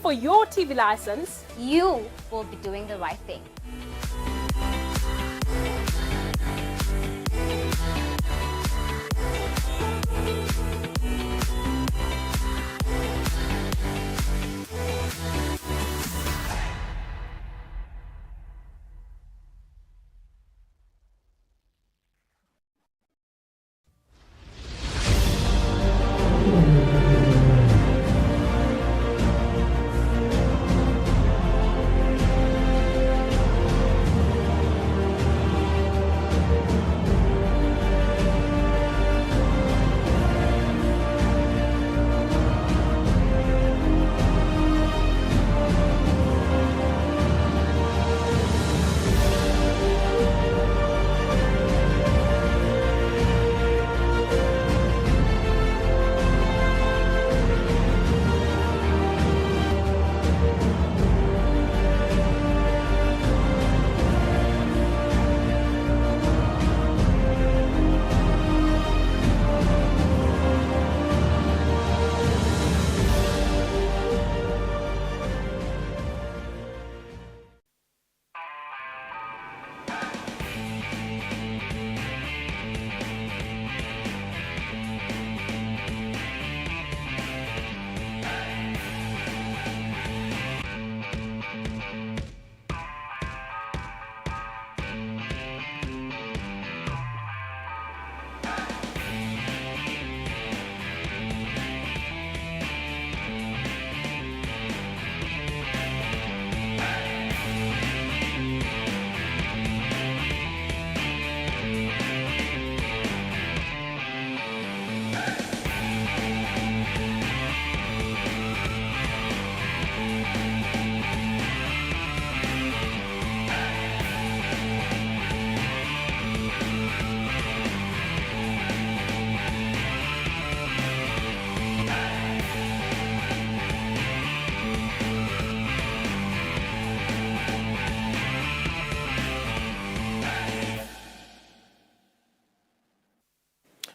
for your TV license, you will be doing the right thing.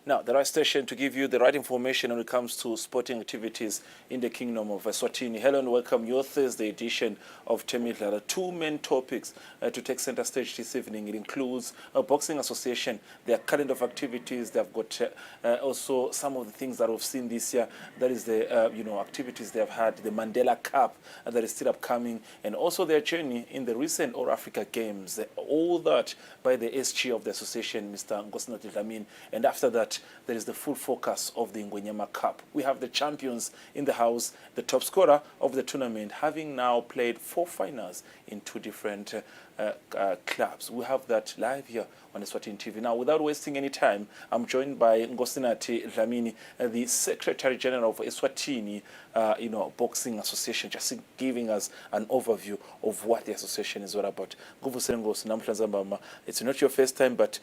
Now, the right station to give you the right information when it comes to sporting activities in the Kingdom of Eswatini. Hello and welcome your Thursday edition of Temidlalo. Two main topics to take center stage this evening. It includes a boxing association, their calendar of activities. They've got also some of the things that we've seen this year. That is the activities they have had, the Mandela Cup that is still upcoming, and also their journey in the recent All Africa Games. All that by the SG of the association, Mr. Ngosinathi. And after that, there is the full focus of the Ngwenyama Cup. We have the champions in the house, the top scorer of the tournament, having now played 4 finals in 2 different clubs. We have that live here on Eswatini TV. Now, without wasting any time, I'm joined by Ngosinathi Dlamini, the Secretary General of Eswatini Boxing Association, just giving us an overview of what the association is all about. It's not your first time, but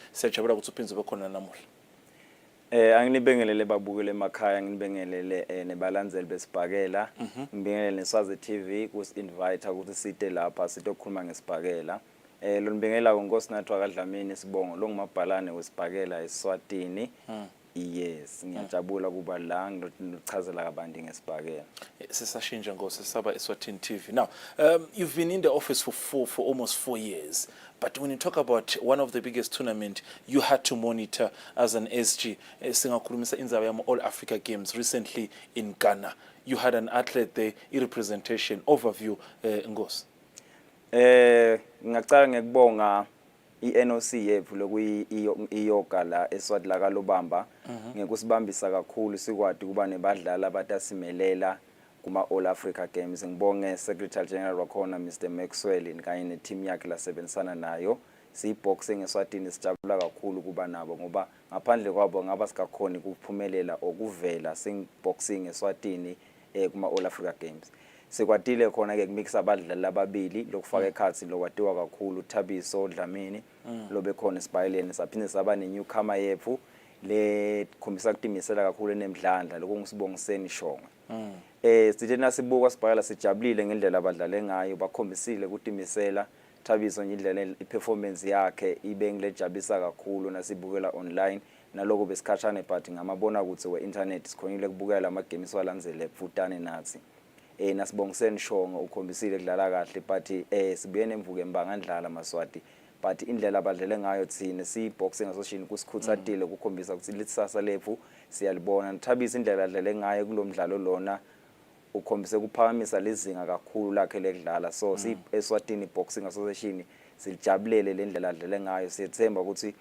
Angibingelele babukele emakhaya, ngibingelele nebalandzeli besibhakela, ngibingelele neSwazi TV kusi-invite ukuthi site lapha sitokhuluma ngesibhakela. Lo ngibingela uNkosinathi kaDlamini Sibongo lo ngumabhalane wesibhakela eSwatini. Yes, ngiyajabula kuba la ngichazela kabanti ngesibhakela. Sisashintsha ngosesaba Eswatini TV. Now, you've been in the office for almost 4 years. But when you talk about one of the biggest tournaments you had to monitor as an SG, singakhulumisa indaba yama All Africa Games recently in Ghana. You had an athlete there, representation overview, Ngos. Ngicela ngikubonga iNOC yethu lokuyiyoga la eSwati la kaLobamba ngekusibambisa kakhulu sikwadi kuba nebadlali abatasimelela kuma All Africa Games. Ngibonge Secretary General wakhona Mr Maxwell kanye neteam yakhe lasebenzisana nayo. Boxing eSwatini sijabula kakhulu kuba nabo ngoba ngaphandle kwabo ngaba sikakhona ukuphumelela okuvela boxing eSwatini kuma All Africa Games. Sekwatile khona ke kumix abadlali ababili lokufaka ekhathi lokwatiwa kakhulu Thabiso Dlamini lobe khona esibayeleni saphinde saba ne-newcomer yethu le khombisa ukutimisela kakhulu enemdlandla lokungisibongiseni Shongwe. Sithe nasibuka sibhakela sijabulile ngendlela abadlale ngayo bakhombisile ukutimisela Thabiso indlela iperformance yakhe ibe ngilejabisa kakhulu nasibukela online naloko besikhashane but ngamabona ukuthi we internet sikhonile kubukela ama games walandzele futane nathi. nasibongiseni Shongo ukhombisile kudlala kahle but sibuye nemvuke embangandlala Maswati but indlela abadlele ngayo thina si-boxing association kusikhuthatile kukhombisa ukuthi lisasa lethu siyalibona Nthabisa indlela adlele ngayo kulomdlalo lona ukhombise kuphakamisa lezinga kakhulu lakhe lekudlala so si-Eswatini Boxing Association silijabulele le ndlela adlele ngayo siyethemba ukuthi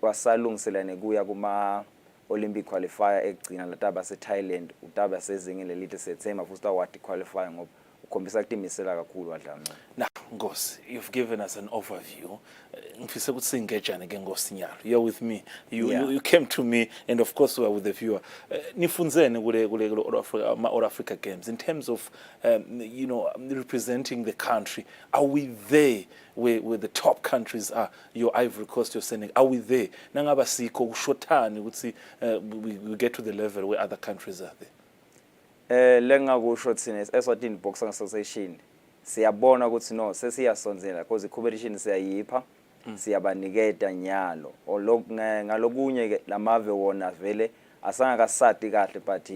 wasalungiselane kuya kuma Olympic qualifier egcina lataba se-Thailand utaba sezingeni lelithi siyethemba futhi awadi qualifier ngoba ukhombisa kutimisela kakhulu wadlala. Now, Ngosi, you've given us an overview. Ngifisa ukuthi singejane ke Ngosi Nyalo. You're with me. You came to me and of course we are with the viewer. Nifunzeni kule All Africa Games in terms of representing the country. Are we there where the top countries are? Your Ivory Coast, your Senegal. Are we there? Nangaba sikho kushothani ukuthi we get to the level where other countries are there. Lengakusho thina Eswatini Boxing Association siyabona ukuthi no sesiyasonzela because i-competition siyayipha siyabaniketa nyalo ngalokunye ke lamave wona vele asangakasadi kahle but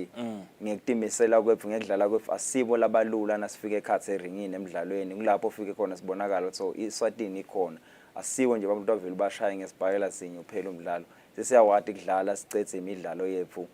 ngekutimisela kwethu ngekudlala kwethu asibo labalula nasifike ekhathe eringini emidlalweni kulapho ufike khona sibonakala so iSwatini ikhona asibo nje abantu bavela bashaya ngesibhayela sinye uphela umdlalo sesiyawadi kudlala sicethe imidlalo yethu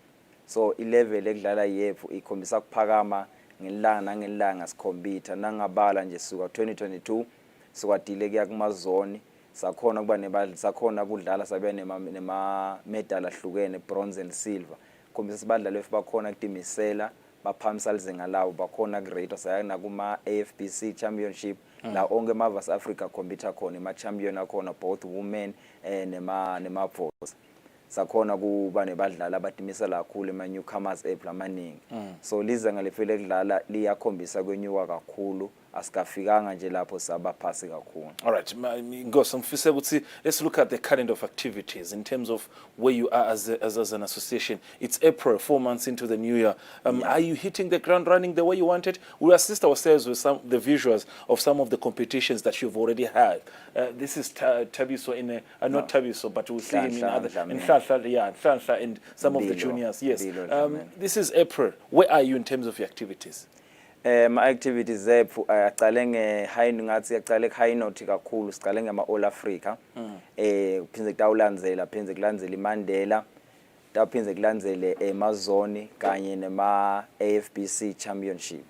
so ilevel ekudlala yethu ikhombisa kuphakama ngelanga sikhompyutha nangabala nje suka 2022 sikwatile kuya kumazoni sakhona kuba nebadla sakhona kudlala sabe nema medal ahlukene bronze and silver khombisa sibadlali bakhona kutimisela baphamisa lizinga lawo bakhona greater sayana kuma AFBC championship la onke Mavas Africa computer khona ama champion akhona both women nema boys sakhona kuba nebadlali abatimisela kakhulu ema newcomers amaningi so lizenga lefile kudlala liyakhombisa kwenyuka kakhulu asikafikanga nje lapho sabaphasi kakhulu. All right, Ngosi ngifisa ukuthi let's look at the calendar of activities in terms of where you are as an association. It's April, 4 months into the new year. Are you hitting the ground running the way you wanted? We'll assist ourselves with some the visuals of some of the competitions that you've already had. This is Tabiso in not Tabiso, but we'll see him in other in Hlahla and some of the juniors. Yes. This is April. Where are you in terms of your activities? My activities zethu aqale nge-high ngathi aqale high note kakhulu siqale ngama All Africa kuphinde kutawulandzela phinde kulandzela iMandela taphinde kulandzele emazoni kanye nema AFBC championship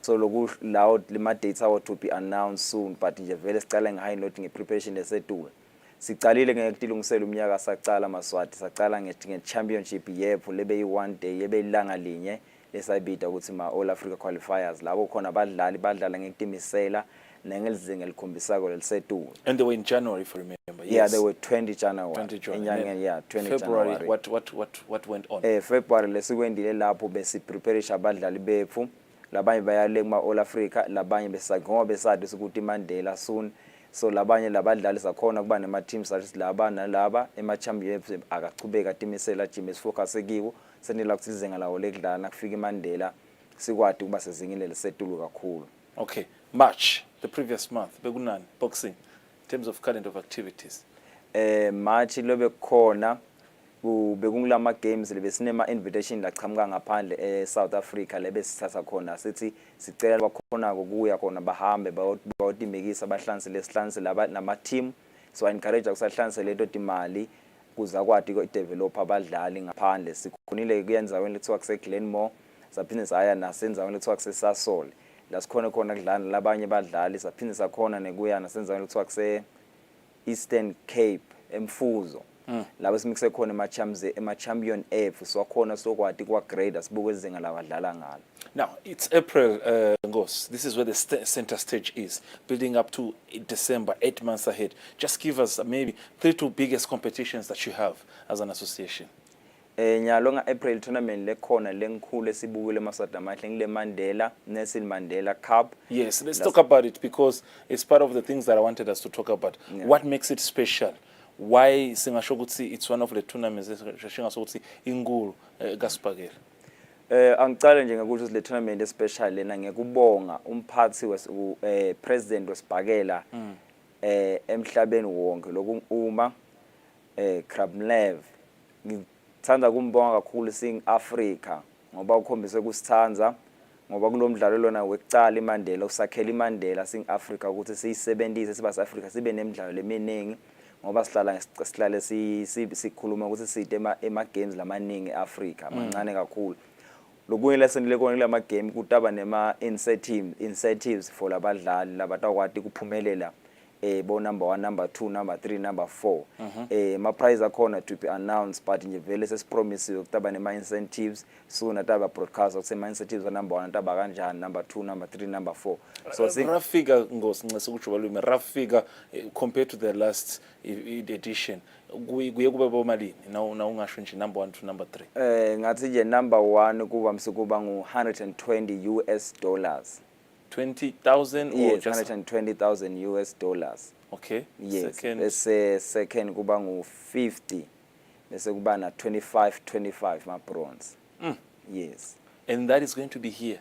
so loku lawo lima dates are to be announced soon but nje vele siqale nge-high note ngepreparation eseduwe sicalile ngekutilungisela umnyaka saqala Maswati saqala nge-championship yethu lebe yi-1 day yebe ilanga linye lesayibita ukuthi ma All Africa qualifiers labo khona abadlali badlala ngekutimisela nengelizinga elikhombisako leliseduwe and they were in January if you remember. Yeah, they were 20 January. 20 January. Yeah, 20 February, January. what went on? February lesikwendile lapho besi preparation abadlali bethu labanye bayale kuma All Africa labanye besagoba besade ukuthi iMandela soon so labanye labadlali sakhona kuba nema teams athi laba nalaba ema champions akachubeka atimisela team esifocus ekiwo senela ukuthi izinga lawo lekudlala nakufika iMandela sikwadi kuba sezingile lesetulu kakhulu. Okay, March, the previous month bekunani boxing in terms of calendar of activities? March lobe khona bekungulama games lebe sinema invitation la chamuka ngaphandle South Africa lebe sithatha khona sithi sicela bakhona ukuya khona bahambe bayotimekisa bahlanzele sihlanze laba nama team so I encourage ukusahlanze leto imali kuza kwati ko develop abadlali ngaphandle sikhonile kuyenza wena lethiwa kuse Glenmore saphinde saya nasenza wena lethiwa kuse Sasol la sikhona khona kudlala labanye badlali saphinde sakhona nekuya nasenza wena lethiwa kuse Eastern Cape emfuzo labo simikise khona ema champion F so akhona sokwati kwa grade asibuke izinga labadlala ngalo. Now it's April, Ngos. This is where the center stage is, building up to December, 8 months ahead. Just give us maybe 3 biggest competitions that you have as an association. Nyalo nga April tournament lekhona lenkhulu esibukile eMaswati amahle ngile Mandela Nelson Mandela Cup. Yes, let's talk about it because it's part of the things that I wanted us to talk about. Yeah. What makes it special? Why singasho ukuthi it's one of the tournaments singasho ukuthi inkulu kaSipakela? Angicala nje ngakuthi le tournament especially lena ngekubonga umphathi president weSipakela emhlabeni wonke loku uma Krablev ngithanda kumbonga kakhulu sing Africa ngoba ukhombise kusithanza ngoba kulomdlalo lona wekucala iMandela usakhela iMandela sing Africa ukuthi siyisebenzise siba Africa sibe nemidlalo leminingi ngoba sihlale sikhuluma ukuthi side ema games lamaningi eAfrica mancane kakhulu lokunye lesson lekona kulama game kutaba nema incentives for labadlali labatawati kuphumelela bo number 1 number 2 number 3 number 4 ma prize akhona to be announced but nje vele sesipromise ukutaba nema incentives soon ataba broadcast ukuthi ma incentives number 1 ataba kanjani number 2 number 3 number 4 so rough figure ngosinqese ukujubaluma rough figure compared to the last edition kuye kuba bomalini na ungasho nje number 1 to number 3 ngathi nje number 1 kuba msukuba ngu $120 20,000 or yes, just $120,000 okay yes bese second kuba ngu 50 bese kuba na 25 ma bronze yes and that is going to be here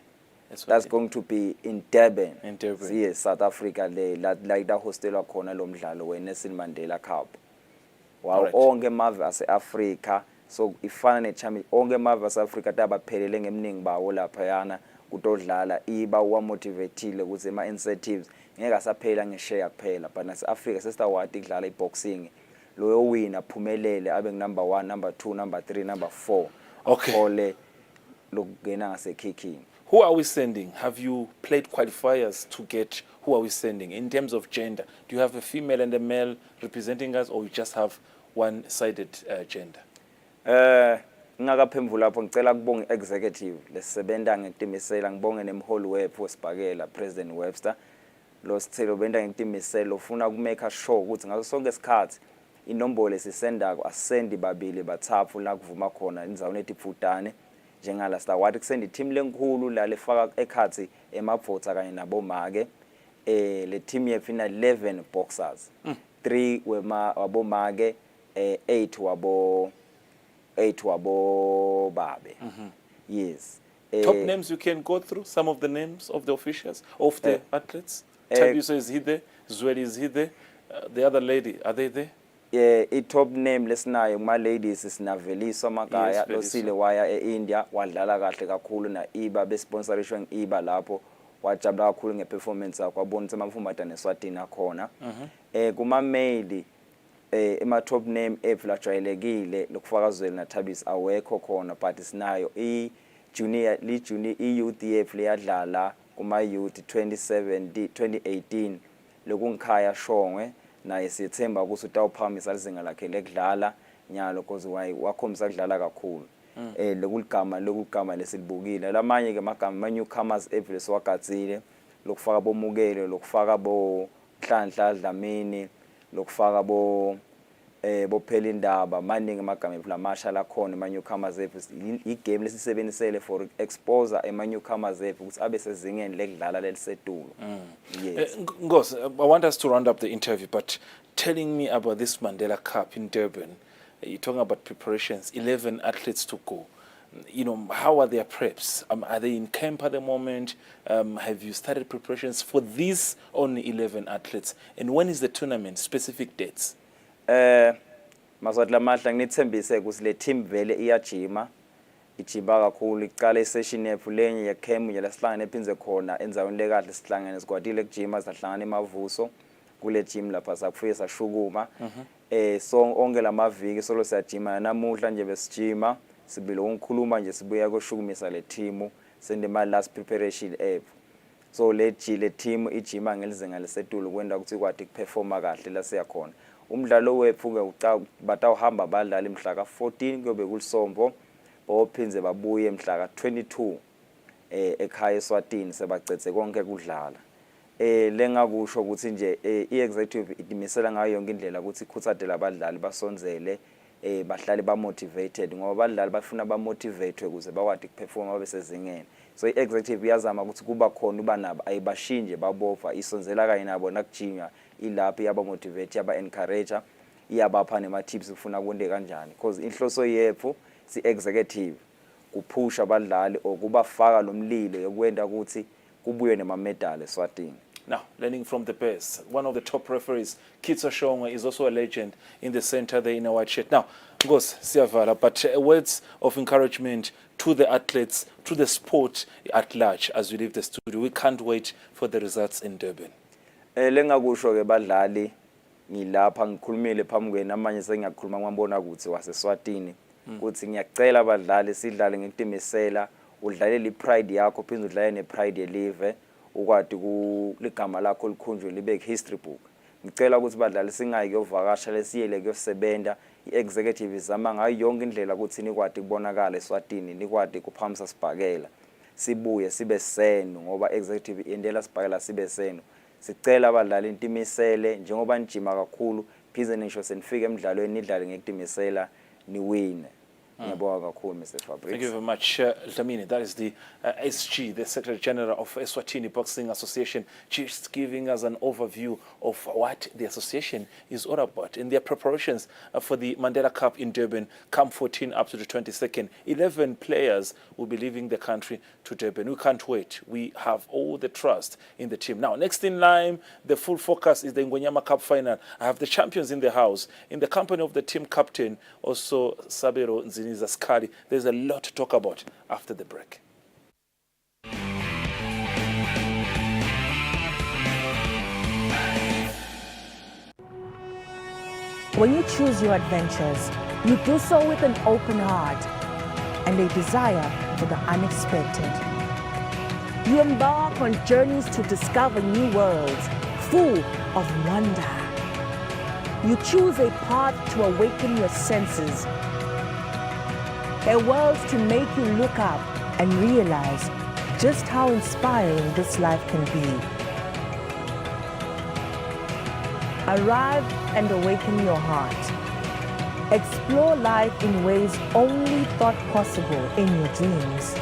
that's going to be in Durban yes South Africa like the hostel khona lo mdlalo we Nelson Mandela Cup wow onke mave ase Africa so ifana nechampion onke mave ase Africa tabaphelele ngeminingi bawo lapha yana kutodlala iba wa motivateile ukuthi ema incentives ngeke asaphela ngeshare kuphela but nase Africa sesitawati kudlala iboxing loyo win aphumelele abe number 1 number 2 number 3 number 4 okay lokungena ngase kicking. Who are we sending? Have you played qualifiers to get who are we sending in terms of gender? Do you have a female and a male representing us, or you just have one-sided gender? Ngakaphemvula lapho ngicela kubonga executive lesebenta ngetimisela ngibonge nemholi wethu wesibhakela President Webster lo sithelo benda ngetimisela ufuna ukumake sure ukuthi ngaso sonke isikhathi inombolo esisendako asendi babili bathathu la kuvuma khona indzawo netipfutane njengala star wathi kusenda team lenkulu la lefaka ekhathi emavota kanye nabomake le team yefina 11 boxers 3 wabomake 8 wabo babe yes top names you can go through some of the names of the officials of the athletes. Tabiso is he there, Zweli is he there, the other lady are they there? I top name lesinayo ma ladies isinaveliswa Magaya losile waya eIndia wadlala kahle kakhulu na iba besponsorishwa ngiba lapho wajabula kakhulu ngeperformance yakhe wabona ukuthi amafumata neSwatini akhona kuma male ema top name eflajwayelekile lokufaka Zweli na Tabis awekho khona but sinayo junior youth leyadlala kuma youth 2018 lokungikhaya Shongwe naye sithemba ukuthi utawuphamisa alizinga lakhe lekudlala nyalo because wakhombisa kudlala kakhulu lokuligama lesilibukile lamanye ke magama newcomers evile swagatsile lokufaka bomukele lokufaka bo Nhlanhla Dlamini lokufaka bo bophela indaba maningi amagama eplamasha la khona ama newcomers igame lesisebenzisele for exposure ama newcomers ukuthi abe sezingeni lekudlala lelisetulo yes Ngosi, I want us to round up the interview, but telling me about this Mandela Cup in Durban, you're talking about preparations, 11 athletes to go. You know, how are their preps? Are they in camp at the moment? Have you started preparations for these only 11 athletes? And when is the tournament? Specific dates? Maswathi lamahla nginithembise ukuthi le team vele iyajima ijimba kakhulu iqala isession yethu lenye ye camp yalasihlangane ephinze khona enzaweni lekahle sihlangane sikwatile kujima sahlangana emavuso kule gym lapha sakufike sashukuma so onke lamaviki solo siyajima namuhla nje besijima sibile ukukhuluma nje sibuya koshukumisa le team sende ma last preparation app so le team ijima ngelizenga lesetulo kwenda ukuthi kwati kuperforma kahle la siyakhona umdlalo wethu ke batawuhamba badlala imhla ka14 kuyobe kulisombo bophinze babuye emhla ka22 ekhaya eSwatini sebacetse konke kudlala lengakusho ukuthi nje iexecutive idimisela ngayo yonke indlela ukuthi ikhuthade labadlali basonzele bahlale ba motivated ngoba abadlali bafuna ba motivated ukuze bakwati ukuperforma besezingeni so iexecutive iyazama ukuthi kuba khona uba nabo ayibashinje babopha isonzela kanye nabo nakujinywa ilapha yaba motivate yaba encourage iyabapha nema tips ufuna konde kanjani because inhloso yethu si executive kuphusha abadlali okubafaka lomlilo yokwenda ukuthi kubuye nema medal eSwatini. Now, learning from the best, one of the top referees, Kitso Shongwe, is also a legend in the center there in a white shirt. Now, Ngos, siyavala, but words of encouragement to the athletes, to the sport at large as we leave the studio. We can't wait for the results in Durban. Lengakusho ke badlali ngilapha ngikhulumile phambi kwenu amanye sengiyakhuluma ngwambona kuthi waseswatini kuthi ngiyacela abadlali sidlale ngentimisela udlalele ipride yakho phinde udlale nepride yelive ukwadi kuligama lakho likhunjwe libe history book. Ngicela ukuthi badlali singayike uvakasha lesiyele kuyosebenza iexecutive izama ngayo yonke indlela ukuthi nikwadi kubonakala eSwatini nikwadi kuphamisa sibhakela sibuye sibe senu ngoba executive indela sibhakela sibe senu. Sicela abadlali intimisele njengoba nijima kakhulu phize nisho senifike emidlalweni nidlale ngekutimisela niwine. Ngiyabonga kakhulu Mr. Fabrice. Thank you very much, Dlamini. That is the SG, the Secretary General of Eswatini Boxing Association, just giving us an overview of what the association is all about in their preparations for the Mandela Cup in Durban, Camp 14 up to the 22nd. 11 players will be leaving the country to Durban. We can't wait. We have all the trust in the team. Now, next in line, the full focus is the Ngonyama Cup final. I have the champions in the house, in the company of the team captain, also Sabero Nziniza Skali. There's a lot to talk about after the break. When you choose your adventures, you do so with an open heart and a desire for the unexpected. You embark on journeys to discover new worlds full of wonder. You choose a path to awaken your senses, a world to make you look up and realize just how inspiring this life can be. Arrive and awaken your heart. Explore life in ways only thought possible in your dreams.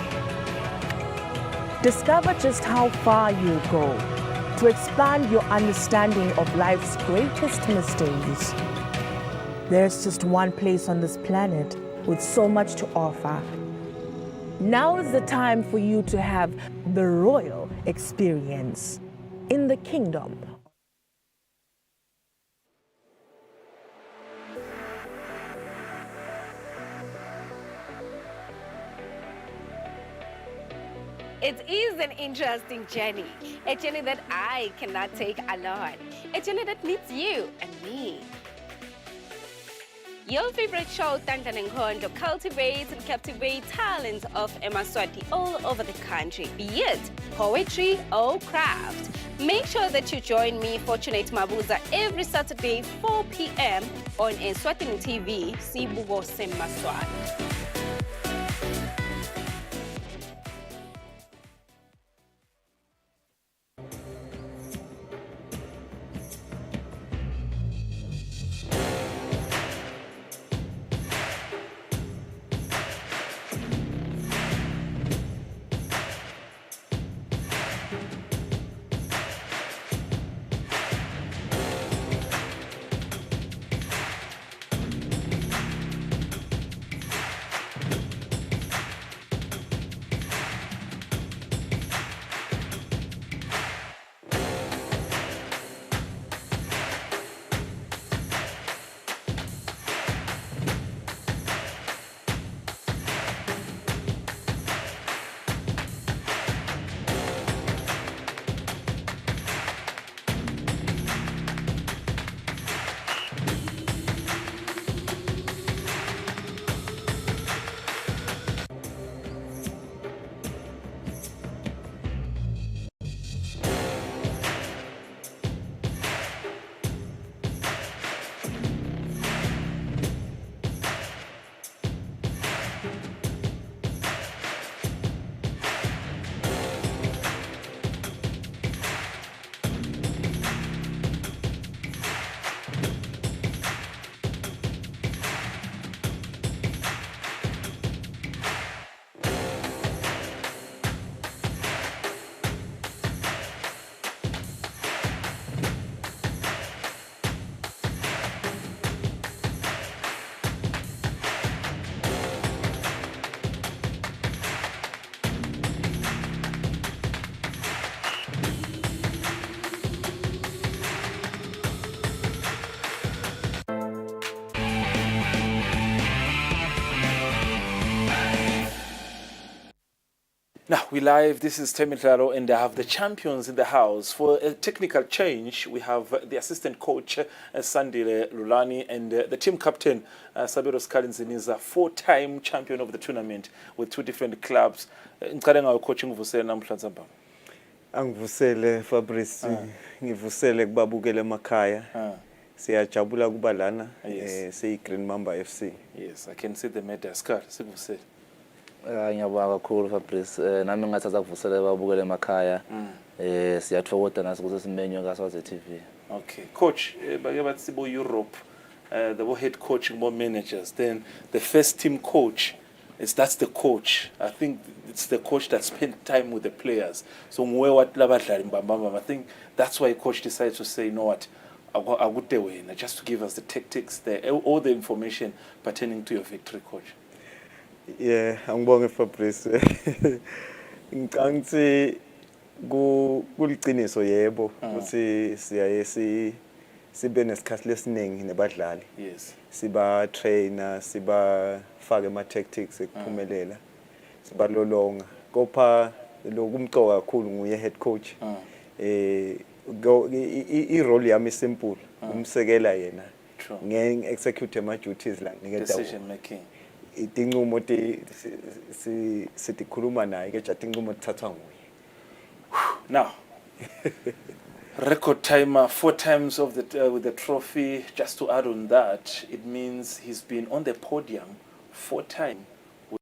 Discover just how far you'll go to expand your understanding of life's greatest mysteries. There's just one place on this planet with so much to offer. Now is the time for you to have the royal experience in the kingdom. It is an interesting journey, a journey that I cannot take alone, a journey that needs you and me. Your favorite show, Tantan and Kondo, cultivates and captivates talents of Eswatini all over the country, be it poetry or craft. Make sure that you join me, Fortunate Mabuza, every Saturday, 4 p.m. on Eswatini TV, Sibugo Semaswati. Now, we live. This is Temidlalo, and I have the champions in the house. For a technical change, we have the assistant coach, Sandile Lulani, and the team captain, Sabiros Kalinzin, is a four-time champion of the tournament with two different clubs. Ngicela ngawe coaching uvusele namhlanje mpama. Angivusele Fabrice, ngivusele kubabukela emakhaya. Siyajabula kuba lana Green Mamba FC. Yes, I can see the medal. Scar, sikuvusele. Ngiyabonga kakhulu Fabrice, nami ngathatha kuvusela babukele emakhaya. Siyathokoza naso ukuthi simenywe kaSwazi TV. Okay, coach, bake bathi sibo Europe, the head coaching more managers. Then the first team coach that's the coach. I think it's the coach that spent time with the players. So I think that's why coach decided to say, you know what, I would do it, just to give us the tactics, all the information pertaining to your victory, coach. Yeah, angibonge Fabrice. Ngicangisi kuliqiniso yebo ukuthi siyaye sibe nesikhathi lesiningi nebadlali. Yes. Siba trainer, siba fake ama tactics ekuphumelela. Siba lolonga. Kopha lokumcoka kakhulu nguye head coach. I role yami simple, umsekela yena. Nge execute ama duties la ngeke decision making. Itinqumo sikhuluma naye ke jatinqumo thathwa nguye. Now, record timer 4 times of with the trophy. Just to add on that, it means he's been on the podium 4 times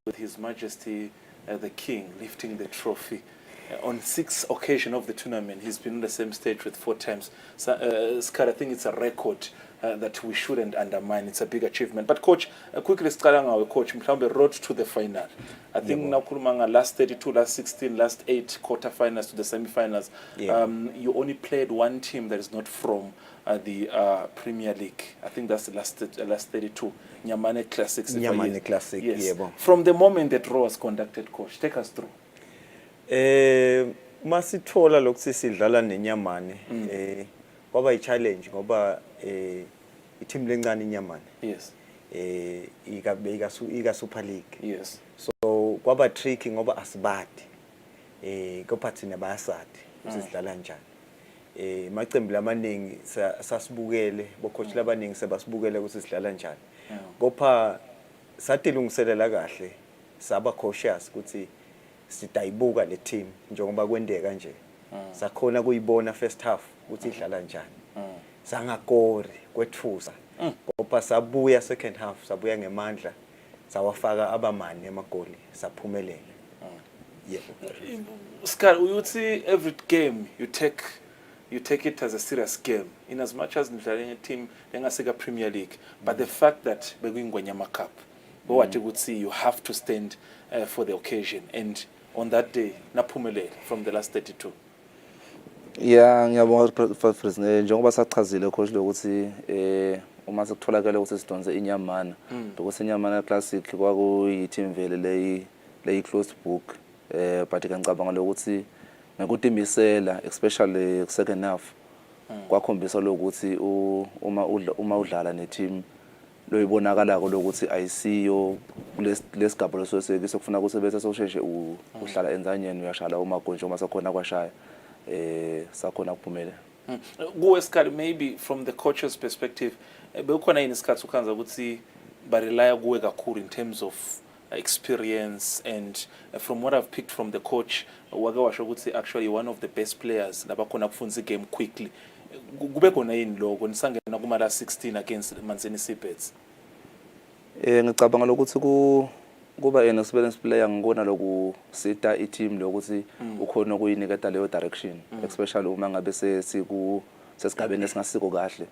with His Majesty the King lifting the trophy. On 6 occasions of the tournament, he's been on the same stage with 4 times. So, Scott, I think it's a record that we shouldn't undermine. It's a big achievement. But coach, quickly sicala ngawe coach, mhlawumbe road to the final. I think nakhuluma nga last 32, last 16, last 8 quarterfinals to the semi-finals. You only played one team that is not from the Premier League. I think that's the last 32. Nyamane Classics. Nyamane Classic, yes. Yebo. From the moment the draw was conducted, coach, take us through. Masithola lokuthi sidlala nenyamane kwaba i-challenge ngoba i-team lencane inyamane. Yes. Ika Super League. Yes. So kwaba tricky ngoba asibadi. Kopha thina bayasadi ukuthi sidlala njani. Maqembu lamaningi sasibukele bocoach labaningi sebasibukele ukuthi sidlala njani. Kopha satilungiselela kahle saba cautious ukuthi sitayibuka le team njengoba kwendeka nje. Sakhona kuyibona first half ukuthi idlala njani. Sangakori kwethusa. Kopha sabuya second half sabuya ngemandla sawafaka abamani emagoli saphumelela. Yeah. Scott, you see every game you take it as a serious game in as much as nidlalela team lengaseka Premier League, but the fact that bekuyingwenyama cup what you would see you have to stand for the occasion, and on that day naphumelela from the last 32. Yeah, ngiyabonga Fabrice, njengoba sachazile coach lokuthi uma sekutholakala ukuthi sidonse inyamana ukuthi inyamana classic kwakuyi team vele leyi closed book, but ngicabanga lokuthi ngekutimisela especially second half kwakhombisa lokuthi uma udlala neteam loyibonakalako lokuthi ayisiyo lesigaba lesosekise kufuna ukuthi bese sosheshe uhlala enzanyeni uyashala umagonje uma sakhona kwashaya sakhona kuphumela. Kuwe Scott, maybe from the coach's perspective bekukhona yini isikhathi ukhanza ukuthi barelaya kuwe kakhulu in terms of experience, and from what I've picked from the coach wake washo ukuthi actually one of the best players labakhona kufunza game quickly. Kube khona yini lokho nisangena kuma last 16 against Manzini Seabirds? Ngicabanga lokuthi kuba an experienced player ngikona loku sita i-team lokuthi ukhona ukuyiniketa leyo direction, especially uma ngabe sesigabeni esingasiko kahle.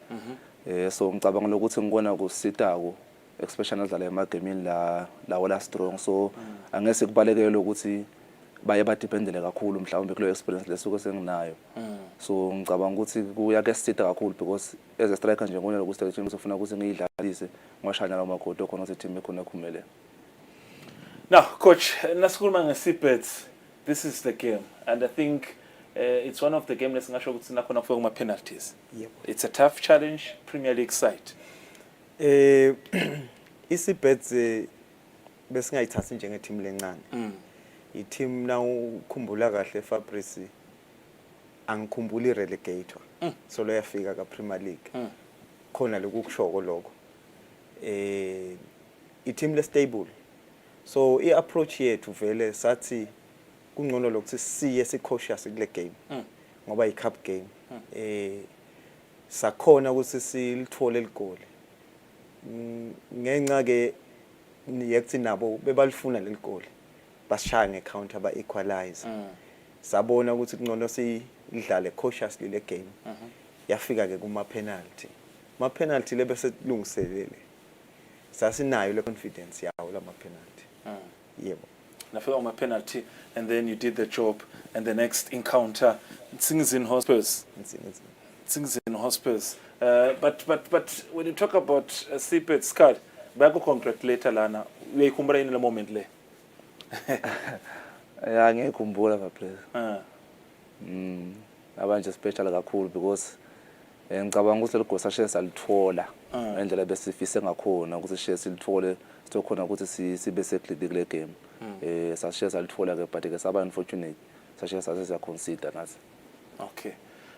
So ngicabanga lokuthi ngikona kusitako especially adlala emagemini la strong, so angese kubalekele ukuthi baye badependele kakhulu mhlawumbe kulo experience lesuke senginayo. So ngicabanga ukuthi kuyake sitha kakhulu because as a striker nje ngona lokuthi team sofuna ukuthi ngiyidlalise ngwashana lamagodo khona ukuthi team ikhona kuphumele. Now coach, nasikhuluma ngeSeabirds, this is the game, and I think it's one of the games lesingasho ukuthi nakhona kufika kuma penalties. Yep. It's a tough challenge, Premier League side. iSeabirds besingayithathi njenge team lencane. i-team na ukhumbula kahle Fabrice angikhumbuli relegator so lo yafika ka Premier League khona lokukushoko lokho i-team le stable so i-approach yethu vele sathi kungcono lokuthi siye si-cautious kule game ngoba i-cup game sakhona ukuthi silithole ligoli ngenxa ke yekuthi nabo bebalifuna leli goli basishaya ngecounter ba-equalize sabona ukuthi kungcono sidlale cautiously le game yafika ke kuma-penalty ma-penalty le bese lungiselele sasinayo le confidence yawo lama-penalty yebo nafika kuma-penalty and then you did the job and the next encounter Tsingizini Hospitals. Tsingizini Hospitals. But when you talk about Sipet Scott, bayakukongratulate lana uyayikhumbula yini le moment le? Yeah, ngiyakhumbula Fabrice. Abanje special kakhulu because ngicabanga ukuthi legoal sashe salithola ngendlela besifise ngakhona ukuthi sishe silithole sokhona ukuthi sibe seclide kule game. Sashe salithola ke but ke saba unfortunate sashe sase consider nathi. Okay.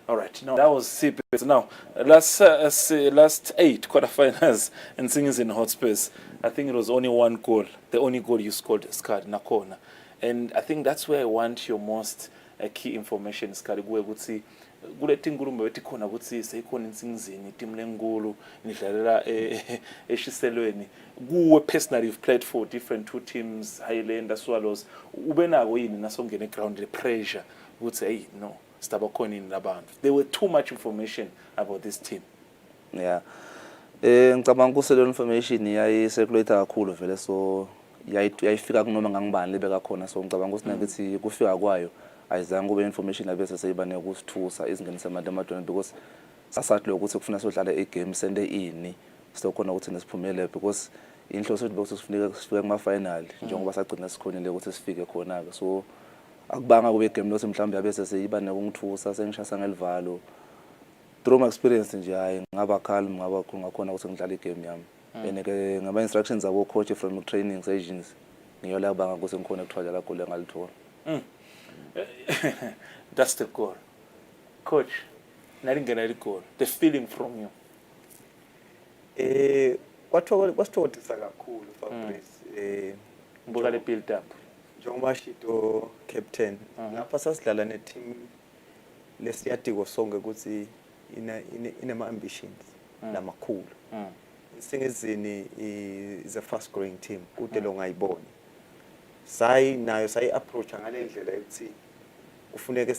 All right. Now that was Sipet. Now last 8 quarterfinals and Tsingizini Hotspurs. I think it was only one goal. The only goal you scored, Scott, na corner. And I think that's where I want your most key information, Scott. Ukuthi kulethi inkulumo bethi khona ukuthi seyikhona intsingizini team lenkulu nidlalela eshiselweni kuwe personally you've played for different two teams Highlander Swallows ube nako yini nasongena ground the pressure ukuthi hey no staba khona ini labantu there were too much information about this team. Yeah. Ngicabanga ukuthi le information yayi circulate kakhulu vele so yayifika kunoma ngangibani lebeka khona so ngicabanga ukuthi nakithi kufika kwayo ayizange kube information labese seyibane ukusithusa izingenise amadodana because sasathi lokuthi kufuna sodlala igame sende ini sizokhona ukuthi nesiphumelele because inhloso yethu ukuthi sifike kuma final njengoba sagcina sikhonile ukuthi sifike khona ke so akubanga kube igame lothi mhlawumbe yabese seyibane ukungithusa sengishasa ngelivalo through my experience nje hayi ngaba calm ngaba ngakhona ukuthi ngidlale igame yami ke ngaba instructions zabo coach from training sessions ngiyola banga ukuthi ngikhona ukuthwala la goal engalithola. That's the goal. Coach, nalingena le goal. The feeling from you. Kwasithokozisa kakhulu Fabrice. Mbuka le build up. Njengoba shito captain. Lapha sasidlala ne team lesiyadiko sonke ukuthi inama ambitions namakhulu. Tsingizini is a fast growing team. Kude lo ngayibona. Nayo sayi approach ngale ndlela yokuthi kufuneka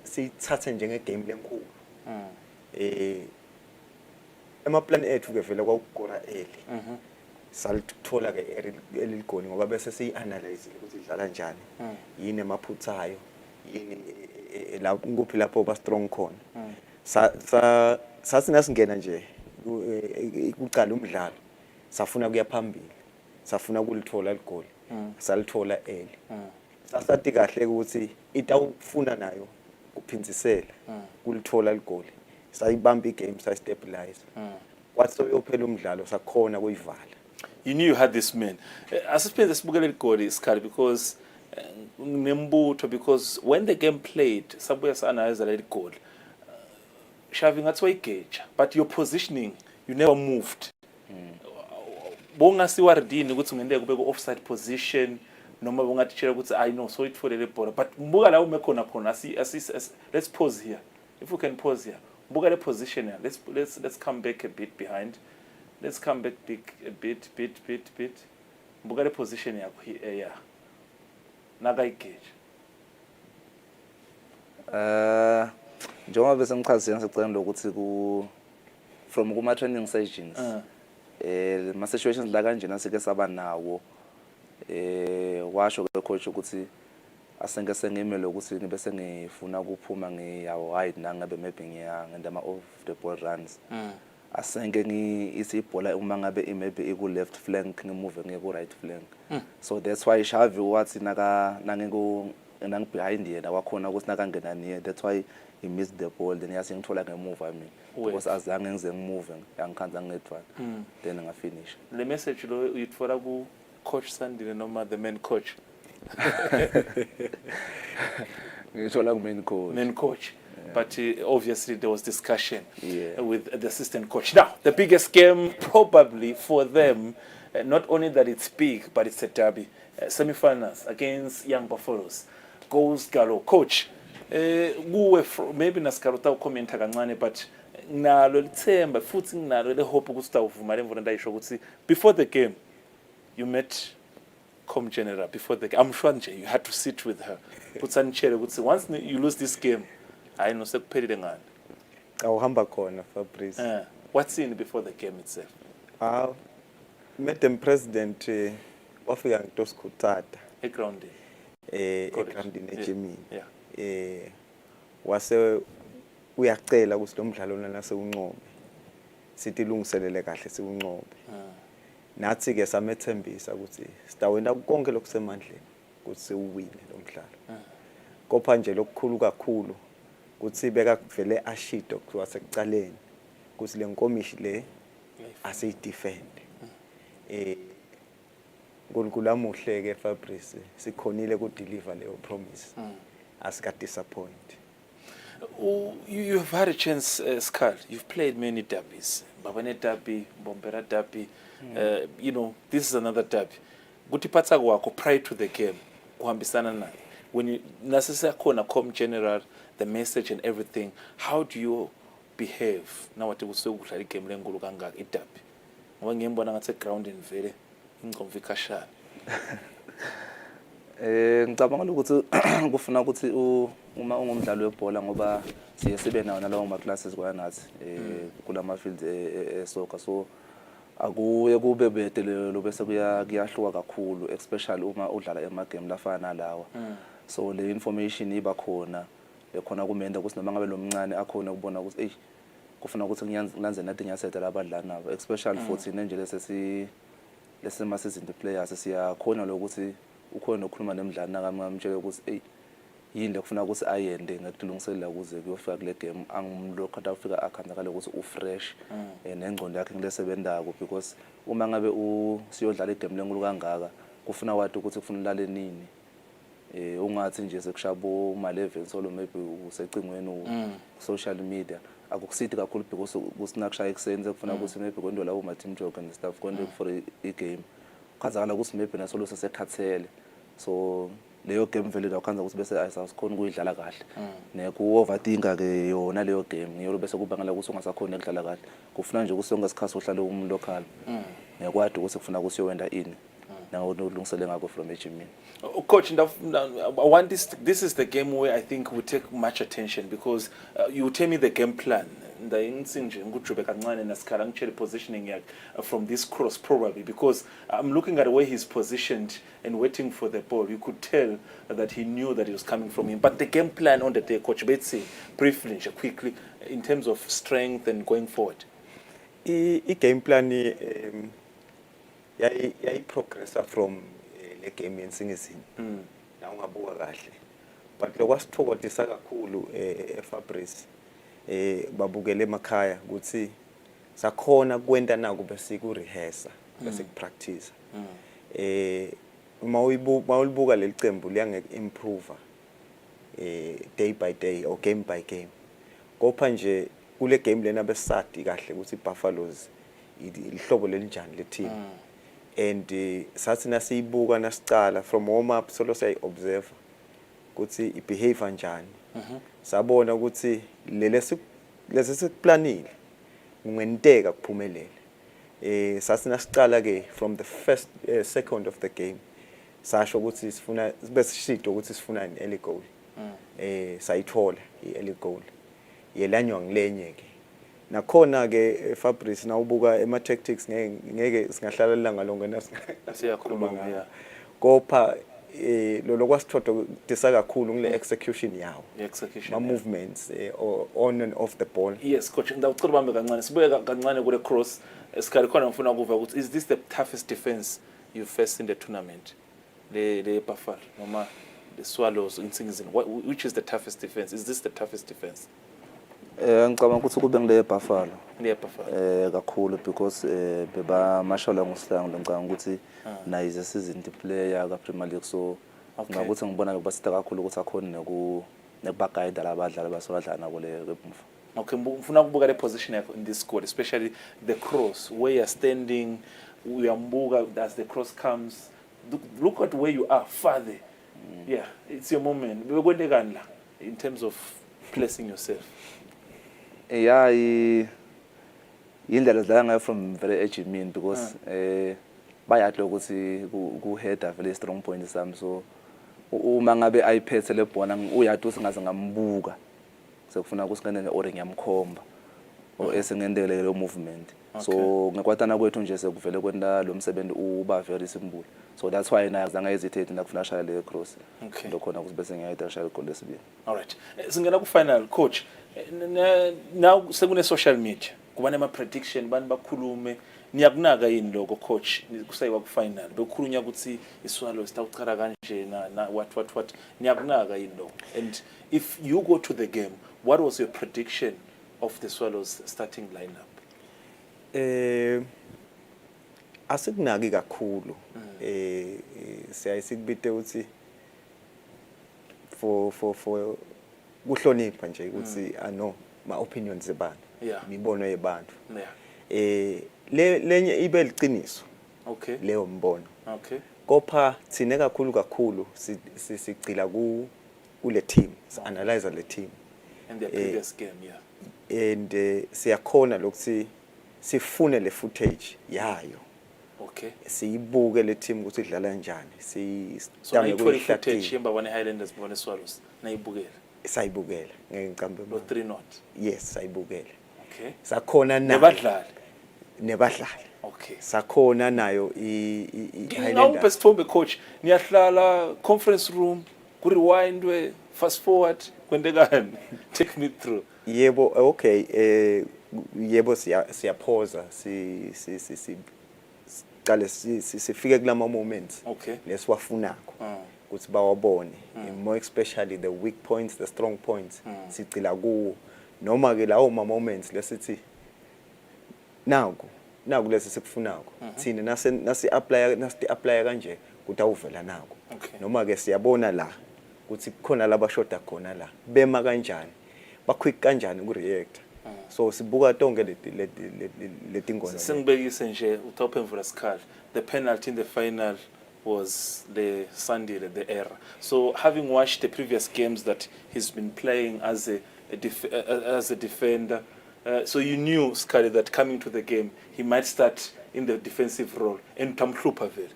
sithathe njenge game lenkulu ema plan ethu ke vele kwakugora early salithola ke eligoli ngoba bese siyianalyze ukuthi idlala njani yini emaphuthayo yini la nguphi lapho ba strong khona sathi nasingena nje ukuqala umdlalo safuna kuya phambili safuna kulithola ligoli salithola early sasathi kahle ukuthi itawufuna nayo kuphinzisela kulithola ligoli sayibamba igame sayistabilize kwathi soyophela umdlalo sakhona kuyivala. You knew you had this man. Asiphinde sibukele ligoli isikali because nembutho because when the game played sabuya sa-analyze le goal Shavi ngathi wayigeja but your positioning you never moved. Bongasiwa redini ukuthi ungende kube ku offside position noma bongatshela ukuthi I know so itfolele ball but mbuka la umekhona khona let's pause here if we can pause here mbuka le position here let's come back a bit behind let's come back a bit mbuka le position yakho here nakayigeja njengoba bese ngichazile ngisacela ukuthi from kuma training sessions ma situations la kanjena sike saba nawo washo ke coach ukuthi asenge sengimele ukuthi ngibe sengifuna ukuphuma ngiyawo hide nangabe maybe ngiyangenda ama off the ball runs asenge isibhola uma ngabe maybe iku left flank ngimove ngiye ku right flank so that's why Shavi wathi nangi behind yena wakhona ukuthi nakangena niye that's why he missed the ball then yasengithola ngemove I mean because azange ngize ngimove yangikhanza ngedwa then ngafinish. Le message lo uyitfola ku coach Sandile noma the main coach? Ngisho la ku-main coach. Main coach. But obviously there was discussion Yeah. with the assistant coach. Now, the biggest game probably for them, not only that it's big, but it's a derby. Semi-finals against Young Buffaloes. Goes Galo. Coach, maybe nasikharuta ukomenta kancane, but nalo lithemba futhi nginalo le hope ukuthi utawuvuma le mvula ndayisho ukuthi before the game you met Com General before the game. I'm sure nje you had to sit with her. Utsanitshele ukuthi once you lose this game, hayi no sekuphelile ngani. Awuhamba khona Fabrice. What's in before the game itself? Madam President wafika ngitosikhutata Egrounding. egroundini eGermany. Yeah. Wase uyacela ukuthi lo mdlalo lana sewunqobe. Sithi lungiselele kahle sewunqobe. Nathi ke samethembisa ukuthi sitawena konke lokusemandleni ukuthi sewuwine lo mdlalo. Kopha nje lokukhulu kakhulu ukuthi beka kuvele ashido kuthiwa sekucaleni ukuthi le nkomishi le asiyidefend. Nkulunkulu amuhle ke Fabrice sikhonile ku deliver leyo promise. Asika disappoint. You've had a chance, Skal. You've played many derbies. Babane derby, Bombera derby. You know, this is another derby. Gutipatsa kwakho prior to the game. Kuhambisana naye. When you nasisa khona Com General, the message and everything, how do you behave now wathi kusukudlala igame lenkulu kangaka iderby? Ngoba ngiyembona ngathi ground vele ingqomvikashana. Ngicabanga ukuthi kufuna ukuthi uma ungumdlali webhola ngoba siye sibe nawo nalawo ma classes kwanathi kulama fields esoccer, so akuye kube bedelelo bese kuyahluka kakhulu, especially uma udlala ema game lafana nalawa. So le information iba khona lekhona kumenda ukuthi noma ngabe lo mncane akhona ukubona ukuthi hey kufuna ukuthi ngilanze nathi ngiyasetha labadlali nabo, especially futhi nje lesema season players siyakhona lokuthi ukhona ukukhuluma nemidlalo nakamamtshela ukuthi hey yini lekufuna ukuthi ayende ngakudlungiselela ukuze kuyofika kule game angumlokho afika akhandakala ukuthi ufresh nengcondo yakhe ngilesebendako, because uma ngabe usiyodlala igame lenkulu kangaka kufuna wathi ukuthi kufuna ulale nini ungathi nje sekushabo ma 11 solo maybe usecingweni social media akukusithi kakhulu because kusinakushaya ekseni sekufuna ukuthi maybe kondola uma team joke and stuff konke for i game khazakala ukuthi maybe nasolo sesekhathele, so leyo game vele lakhanza ukuthi bese ayisasikhona ukuyidlala kahle neku overthinka ke yona leyo game ngiyolo bese kubangela ukuthi ungasakhona ukudlala kahle, kufuna nje ukuthi ongasikhathi uhlale umlocal nekwadi ukuthi kufuna ukuthi uyowenda ini nawo nolungisele ngakho from eGermany. Coach, I want this is the game where I think we take much attention because you tell me the game plan. Positioning from this cross probably because I'm looking at where he's positioned and waiting for the ball. You could tell that he knew that it was coming from him. But the game plan on the day, Coach Betsy, briefly, quickly, in terms of strength and going forward. I game plan I progress from the game in Singizini. Na ungabuka kahle. But lokwasithokozisa kakhulu Fabrice babukele emakhaya ukuthi sakhona kwenta naku bese ku rehearse bese ku practice. Uma ulibuka lelicembu liyange improve day by day or game by game. Kopha nje kule game lena besadi kahle ukuthi Buffaloes ihlobo lelinjani le team. And sathi nasiyibuka nasicala from warm up solo say observe ukuthi ibehavior njani. Sabona ukuthi lesi sikuplanile ungenteka kuphumelele. Sathi nasicala ke from the first second of the game sasho ukuthi sifuna bese sishido ukuthi sifuna an early goal. Sayithola i-early goal. Yelanywa ngilenye ke. Nakhona ke Fabrice na ubuka ema tactics ngeke singahlala ilanga lonke nasiyakhuluma ngayo. Kopha lo kwasithodo disa kakhulu ngile execution yawo. Ma movements on and off the ball. Yes, coach, ngicela ubambe kancane. Sibuye kancane kule cross. Esikali khona ngifuna ukuva ukuthi is this the toughest defense you faced in the tournament? Le Buffalo noma the Swallows in Singizini. Which is the toughest defense? Is this the toughest defense? Ngicabanga ukuthi kube ngile Buffalo. Le Buffalo. Kakhulu because beba mashallah ngosihlangu ngicabanga ukuthi nayize season player ka Premier League, so Okay. Ngakuthi ngibona lokubasita kakhulu ukuthi akhona nekubagayida labadlali basodlala nabo le kwemuva. Okay, ngifuna ukubuka le position yakho in this squad, especially the cross where you're standing, uyambuka as the cross comes. Look at where you are, farther. Yeah, it's your moment. Bekwendekani la in terms of placing yourself? Yeah, indlela zidlala ngayo from very edge mean because bayathi ukuthi ku header very strong point sami, so uma ngabe ayiphethe le bhola uyathi usingaze ngambuka sekufuna kusingene or ngiyamkhomba or esengendele lo movement. So ngekwatana kwethu nje sekuvele kwenda lo msebenzi uba very simple, so that's why na azange hesitate nakufuna shaya le cross ndokhona ukuthi bese ngiyayida shaya goal lesibili. All right, singena ku final coach. Now sekune social media kuba nema prediction bani bakhulume, niyakunaka yini lokho coach kusayiwa ku final bekhulunya ukuthi iSwallows sitawuchara kanje na what niyakunaka yini lokho? And if you go to the game, what was your prediction of the Swallows starting lineup? Asikunaki kakhulu. Siyayisikubite ukuthi for kuhlonipha nje ukuthi ano ma opinions zebantu, imibono yebantu. Lenye ibe liqiniso. Okay. Leyo mbono. Okay. Kopha thine kakhulu sigcila kule team, analyze le team in the previous game, and siyakhona lokuthi sifune le footage yayo. Okay. Siyibuke le team ukuthi idlala kanjani. So na footage yemba wane Highlanders bone Swallows nayibukela. Sayibukela ngeke ngicambe lo 3-0. Yes, sayibukela. Okay. Sakhona nebadlali. Okay. Sakhona nayo Highlanders. Besithombe coach, niyahlala conference room, ku rewindwe, fast forward, kwendekani? Take me through. Yebo, okay, yebo siyaphoza qale sifike kulama moments lesiwafunako ukuthi bawabone, more especially the weak points, the strong points, sicila kuwo noma ke lawo moments lesithi naku lesi sikufunako thina nasi apply kanje ukuthi awuvela nako, noma ke siyabona la ukuthi kukhona labashoda khona la bema kanjani, baquick kanjani ku react. So sibuka tonke leti ngona. Sengibekise nje uTope Mvula Sikhala, the penalty in the final was the Sunday, the error. So having watched the previous games that he's been playing as a defender, so you knew, Sikhala, that coming to the game he might start in the defensive role and tamhlupha vele.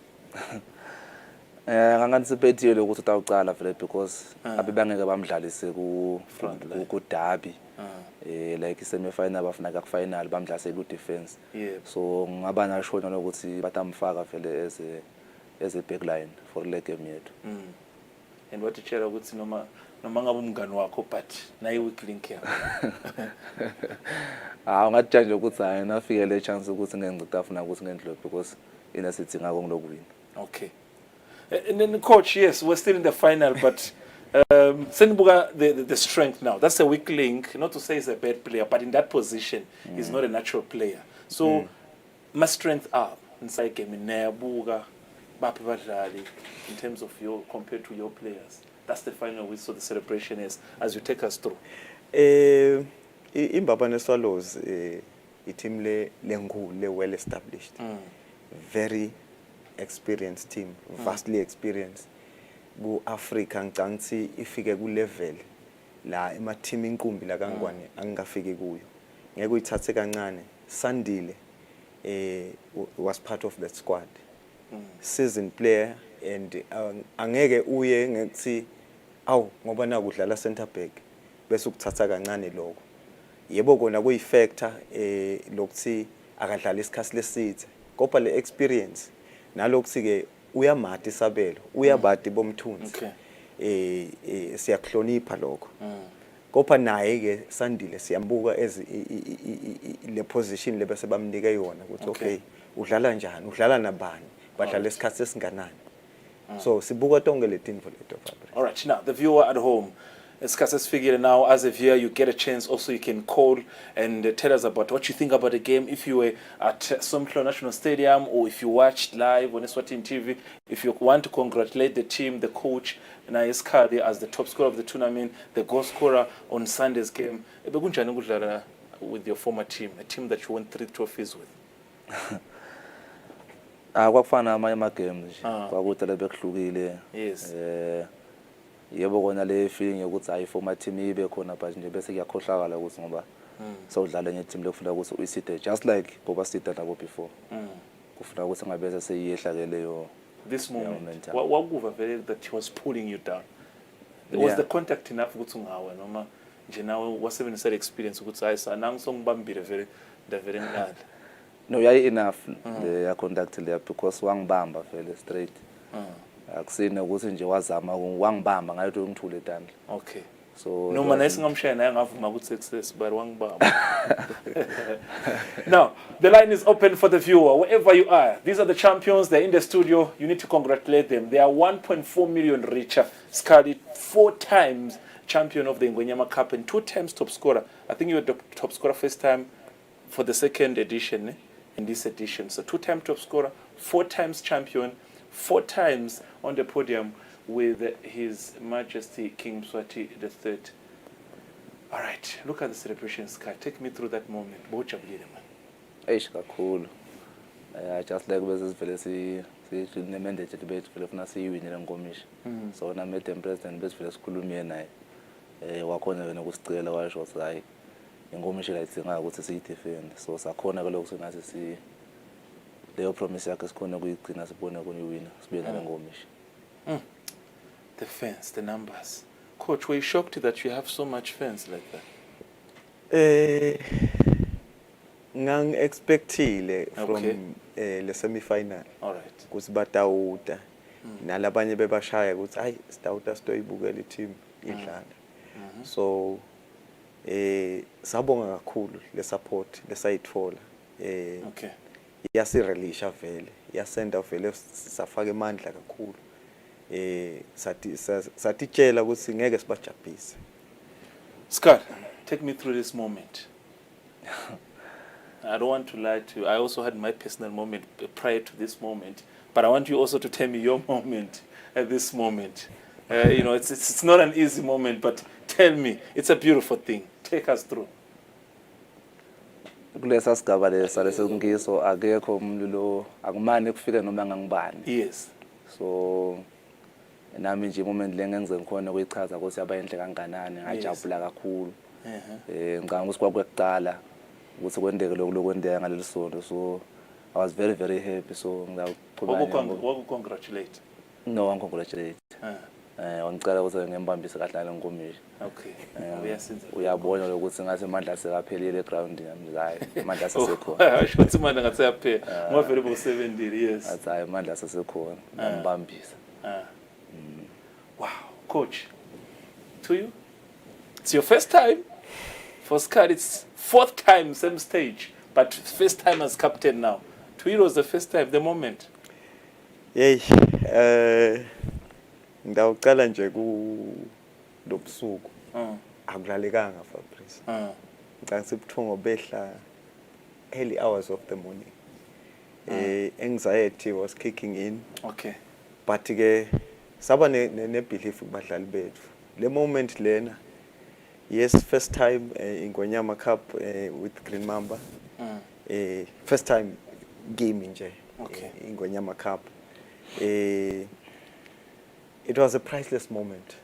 Ngangantisiphetile ukuthi utawucala vele because abebangeke bamdlalise ku derby. Like semi final bafuna ka final bamdlalise ku defense. So ngaba na shona ukuthi batamfaka vele as a back line for le game yethu. And what utshela ukuthi noma ngabe umngani wakho but nayi weak link yakho. Ungatshanje ukuthi hayi nafike le chance ukuthi ngengicita afuna ukuthi ngendlo because ina sithi ngako ngilokuwina. Okay. And then coach, yes, we're still in the final, but Senibuga, the strength now, that's a weak link, not to say he's a bad player, but in that position, he's not a natural player. So, my strength up inside game in Buga, in terms of your, compared to your players. That's the final whistle, the celebration is, as you take us through. Imbabane Swallows, a team le well established, very experienced team, vastly experienced. Go Africa ngicangisi ifike ku level la ema team inkumbi la kangwane angafike kuyo. Ngeke uyithathe kancane. Sandile was part of that squad. Seasoned player, and angeke uye ngithi awu ngoba na kudlala center back bese ukuthatha kancane lokho. Yebo kona kuyi factor lokuthi akadlala isikhathi lesithe. Kodwa le experience nalokuthi ke uyamati isabelo, uyabati bomthunzi. Siyakuhlonipha lokho. Kopha naye ke Sandile siyambuka as le position lebese bamnika yona ukuthi okay udlala njani, udlala nabani, badlala isikhathi esinganani. So sibuka tonke le team for leto. All right, now the viewer at home, Isikhathi figure now, as a viewer, you get a chance. Also, you can call and tell us about what you think about the game. If you were at Somklo National Stadium or if you watched live on Eswatini TV, if you want to congratulate the team, the coach, Iskali as the top scorer of the tournament, the goal scorer on Sunday's game, with your former team, a team that you won 3 trophies with. Kwakufana amanye ama-games nje kwakudala bekuhlukile. Yes. Yebo kona le feeling yokuthi hayi former team ibe khona but nje bese kuyakhohlakala ukuthi ngoba sawudlala enye team lekufuna ukuthi uyiside just like ngoba sida nabo before. Kufuna ukuthi ngabeze seyiyehla ke leyo this moment. What vele that he was pulling you down? Was the contact enough ukuthi ungawe noma nje nawe wasebenzisa experience ukuthi hayi sa nangisongibambile vele ndavele ngilala? No, yayi enough the contact there because wangibamba vele straight. Akusine ukuthi nje wazama wangibamba ngayo ukuthi ngithule etandla. Okay. So noma nayisingamshaya naye ngavuma ukuthi success but wangibamba. Now, the line is open for the viewer wherever you are. These are the champions, they're in the studio. You need to congratulate them. They are 1.4 million richer. Scarlett 4 times champion of the Ngwenyama Cup and 2 times top scorer. I think you were the top scorer first time for the second edition in this edition. So 2-time top scorer, 4 times champion, 4 times on the podium with His Majesty King Mswati III. All right, look at the celebration, Sky. Take me through that moment. Bojabulile man. Eish kakhulu. Just like bese sivele si mandate bethu vele funa siyiwinele ngomisha. So na meet president bese vele sikhulumie naye. Wakhona wena kusicela washo ukuthi hayi ingomisha layidinga ukuthi siyidefend. So sakhona ke lokho senathi leyo promise yakhe sikhona kuyigcina sibone kuyiwina sibe nale ngomisha. The fans, the numbers. Coach, were you shocked that you have so much fans like that? Ngang-expectile from le semi-final. All right. Ukuthi batawuta. Nalabanye bebashaya ukuthi hayi sitawuta sitoyibukela i-team idlala. So sabonga kakhulu le support lesayithola. Okay. Yasirelisha vele. Yasenda vele safaka emandla kakhulu. Satitshela ukuthi ngeke sibajabhise. Scott, take me through this moment. I don't want to lie to you. I also had my personal moment prior to this moment, but I want you also to tell me your moment at this moment. You know, it's not an easy moment, but tell me, it's a beautiful thing. Take us through. Kulesa sigaba lesa lesengiso akekho umuntu lo akumane kufike noma ngangibani. Yes. So nami nje moment lengenze ngikhona ukuyichaza ukuthi yabayinhle kanganani ngajabula kakhulu. Ngicanga ukuthi kwakuqala ukuthi kwendeke lokwendeka ngaleli sonto. So I was very very happy. So ngiyaqhubeka congratulate. No, ngicongratulate. Ngicela ukuthi ngembambise kahle ngomisha. Okay. Uyabona ukuthi ngathi amandla sekaphelile eground yami hayi amandla asesekhona. Asho ukuthi amandla ngathi ayaphela. Ngivele bo 70 years. Athi hayi amandla asesekhona ngibambisa. Wow, coach. To you? It's your first time. For Scott, it's 4th time, same stage, but first time as captain now. To you, it was the first time, the moment. Yey, ngidawucala nje ku lobusuku. Akulalekanga Fabrice. Ngicanga sibuthongo behla early hours of the morning. Anxiety was kicking in. Okay. But ke saba ne belief kubadlali bethu. Le moment lena, yes, first time in Ngwenyama Cup with Green Mamba. First time game nje. Okay. In Ngwenyama Cup. It was a priceless moment.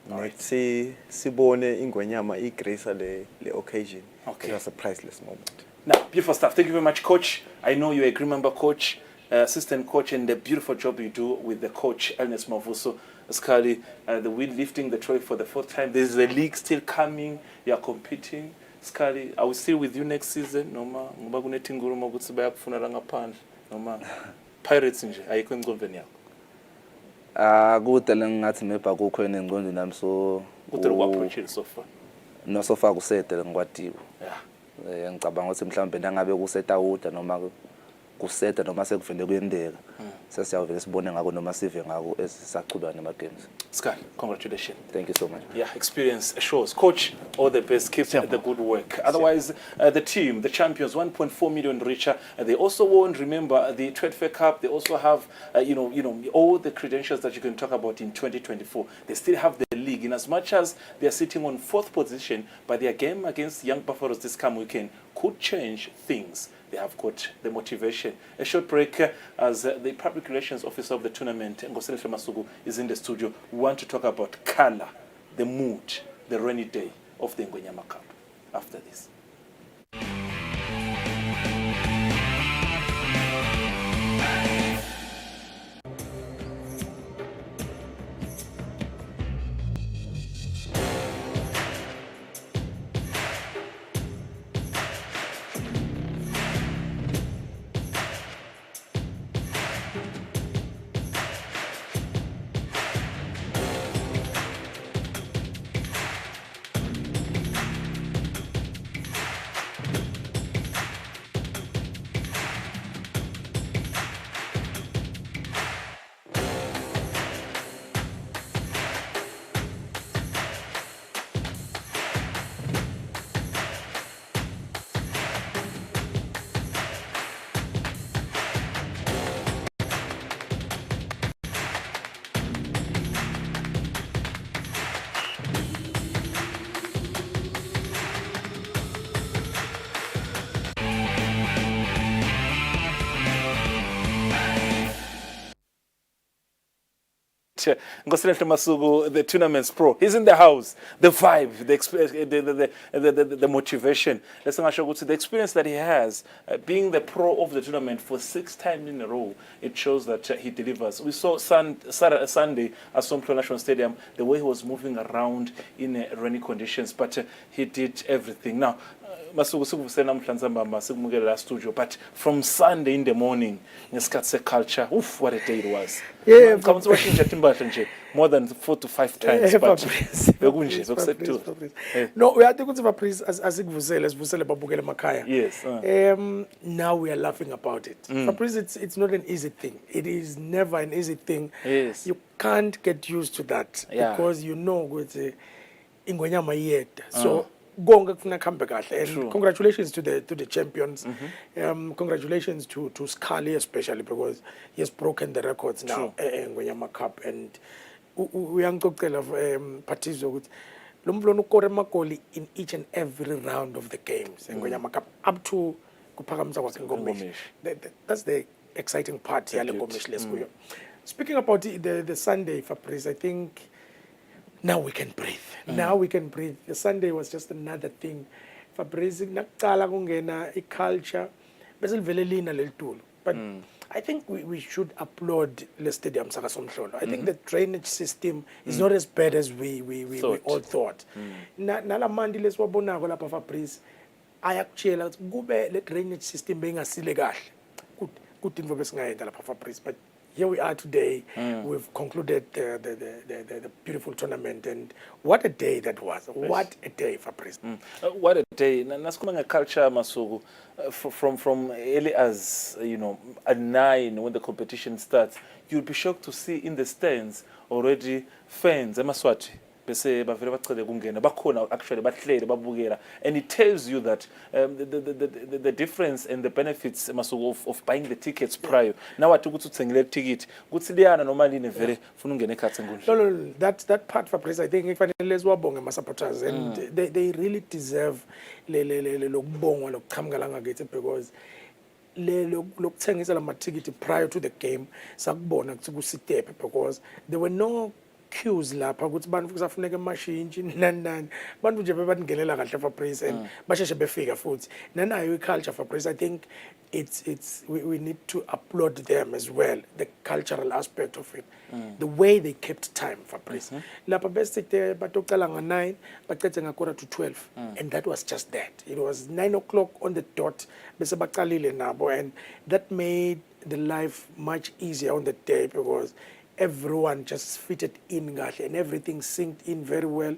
Right. Sibone Ngwenyama igrace le occasion. Okay. It was a priceless moment. Now, beautiful stuff. Thank you very much, coach. I know you're a Green Mamba coach, assistant coach, and the beautiful job you do with the coach, Ernest Mavuso. Scully, the win lifting the trophy for the 4th time. There's a league still coming. You are competing. Scully, I will still with you next season. Noma, ngoba kunetinguru mokuthi bayakufuna la ngaphandle. Noma Pirates nje ayikho engqondweni yakho. Kude lengathi maybe akukho enengqondo nami so kude approach it so far. No so far kusethe ngikwatiwe. Yeah. Ngicabanga ukuthi mhlawumbe nangabe kusetawuda noma kuseta noma sekuvele kuyendeka sesiyavele sibone ngako noma sive ngako esisaqhubana nama games. Sky, congratulations. Thank you so much. Yeah, experience shows. Coach, all the best. Keep the good work. Otherwise, the team, the champions, 1.4 million richer. They also won't remember the Trade Fair Cup. They also have, all the credentials that you can talk about in 2024. They still have the league. In as much as they are sitting on 4th position, but their game against Young Buffaloes this coming weekend could change things. They have got the motivation. A short break as the public relations officer of the tournament, Ngosele Masugu, is in the studio. We want to talk about color, the mood, the rainy day of the Ngwenyama Cup. After this. Ngosele Masugu, the tournament's pro. He's in the house. The vibe, the motivation. Let's not show the experience that he has, being the pro of the tournament for 6 times in a row. It shows that he delivers. We saw Sunday at Somplo National Stadium, the way he was moving around in rainy conditions, but he did everything. Now, Masugu last studio, but from Sunday in the morning, ngesikhathi culture, what a day it was. Yeah, More than 4 to 5 times. No, we are taking to Fabrice as Vusele babukele makaya. Yes. Now we are laughing about it. Fabrice, it's not an easy thing. It is never an easy thing. Yes. You can't get used to that because you know with Ingwenyama yet. So and congratulations to the champions. Congratulations to Scully especially because he has broken the records now in Ngwenyama Cup, and we are going of parties with Lumblonu in each and every round of the games in Ngwenyama Cup up to Kupakamza was in Gomish. That's the exciting part here. Speaking about the Sunday, Fabrice, I think now we can breathe. Now we can breathe. The Sunday was just another thing. Fabrice, nakala kungena culture, but I think we should applaud the stadium Saka Somhlolo. I think the drainage system is not as bad as we all thought. Nala mandi leswabonako lapha Fabrice, ayakutshela kube le drainage system bengasile kahle. Good info besingayenza lapha Fabrice, but here we are today. We've concluded the beautiful tournament, and what a day that was. What a day, Fabrice. What a day. Nasikhuluma culture Masugu, from early as at 9 when the competition starts, you'll be shocked to see in the stands already fans eMaswati bese bavele bacede kungena bakhona actually bahlele babukela, and it tells you that the difference and the benefits of buying the tickets prior. Now wathi ukuthi uthengile ticket kuthi liyana noma line vele funa ungena ekhatsi ngundla. No, that part for Fabrice, I think ifanele siwabonge ama supporters, and they really deserve lokubongwa lokuqhamuka la ngakithi because lokuthengisa la matikiti prior to the game sakubona ukuthi kusitepe because there were no queues lapha ukuthi bantu kusafuneka emashinji nani bantu nje bebangelela kahle Fabrice and basheshe befika futhi nanayo iculture Fabrice. I think we need to applaud them as well, the cultural aspect of it, the way they kept time Fabrice. Lapha besithi batoqala nga9 baqede nga 12, and that was just that. It was 9 o'clock on the dot bese baqalile nabo, and that made the life much easier on the day because everyone just fitted in kahle and everything synced in very well.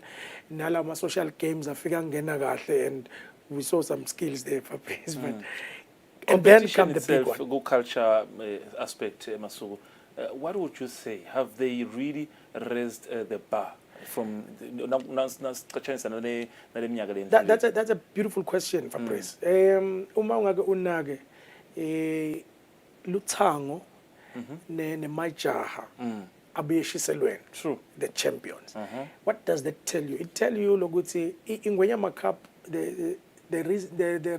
Nala ma social games afika ngena kahle, and we saw some skills there Fabrice. But And then competition come the big itself, one. go culture aspect, Masuku. What would you say? Have they really raised the bar from That's a beautiful question, Fabrice. Uma ungake unake Luthango ne Majaha abeshiselweni. True. The champions. What does that tell you? It tell you lokuthi ingwenyama cup the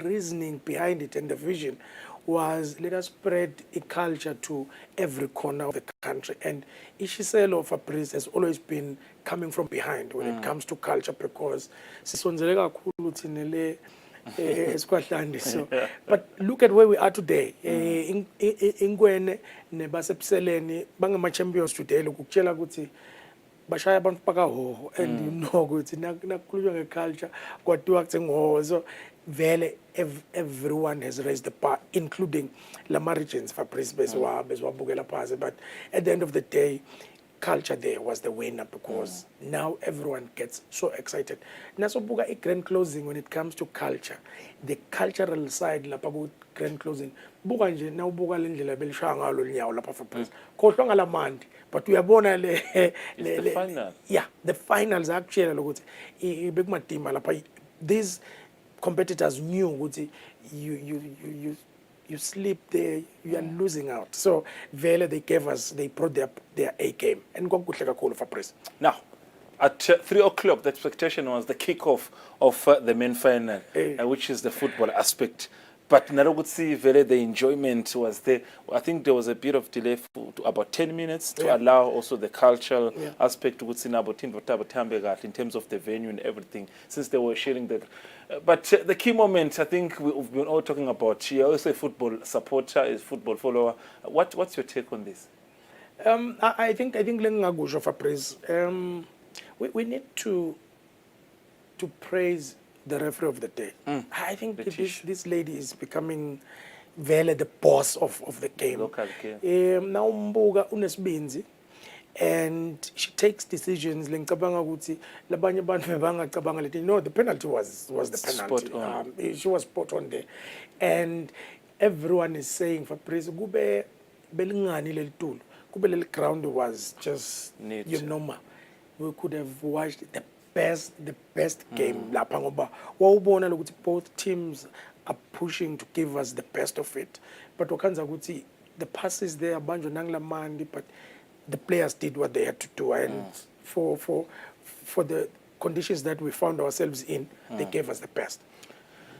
reasoning behind it and the vision was let us spread a culture to every corner of the country. And Ishiselo Fabrice has always been coming from behind when it comes to culture because sisonzele kakhulu thina le eSkwahlande. So but look at where we are today. Ingwene nebasebuseleni bangama champions today lokutshela ukuthi bashaya abantu bakahoho and you know ukuthi nakukhulunywa ngeculture kwathiwa kuthi ngoho. So vele everyone has raised the bar including lama regions Fabrice bezwabukela phasi. But at the end of the day culture there was the winner because now everyone gets so excited. Nasobuka a grand closing when it comes to culture, the cultural side lapha ku grand closing buka nje na ubuka le ndlela belishaya ngalo linyawo lapha Fabrice khohlwa ngalamandi but uyabona the final. Yeah, the finals actually lokuthi bekumadima lapha these competitors knew ukuthi you sleep there, you are losing out. So vele they brought their A game and kwakuhle kakhulu Fabrice. Now, at 3 o'clock, the expectation was the kickoff of the main final, which is the football aspect. But Narogutsi, vele the enjoyment was there. I think there was a bit of delay to about 10 minutes to allow also the cultural aspect to in terms of the venue and everything, since they were sharing that. But the key moment, I think we've been all talking about, you're also a football supporter, a football follower. What's your take on this? I think Lengagusho Fabrice, we need to praise the referee of the day. I think this lady is becoming vele the boss of the game. Local game. Now Mbuga unesibinzi and she takes decisions lengicabanga ukuthi labanye abantu bebangacabanga lethi no, the penalty was the penalty. Spot on. She was spot on there. And everyone is saying Fabrice kube belingani lelitulo. Kube leli ground was just Neat. we could have watched the best game lapha ngoba wawubona ukuthi both teams are pushing to give us the best of it, but wakhanza ukuthi the passes there abanjwa nangilamandi, but the players did what they had to do, and for the conditions that we found ourselves in, they gave us the best.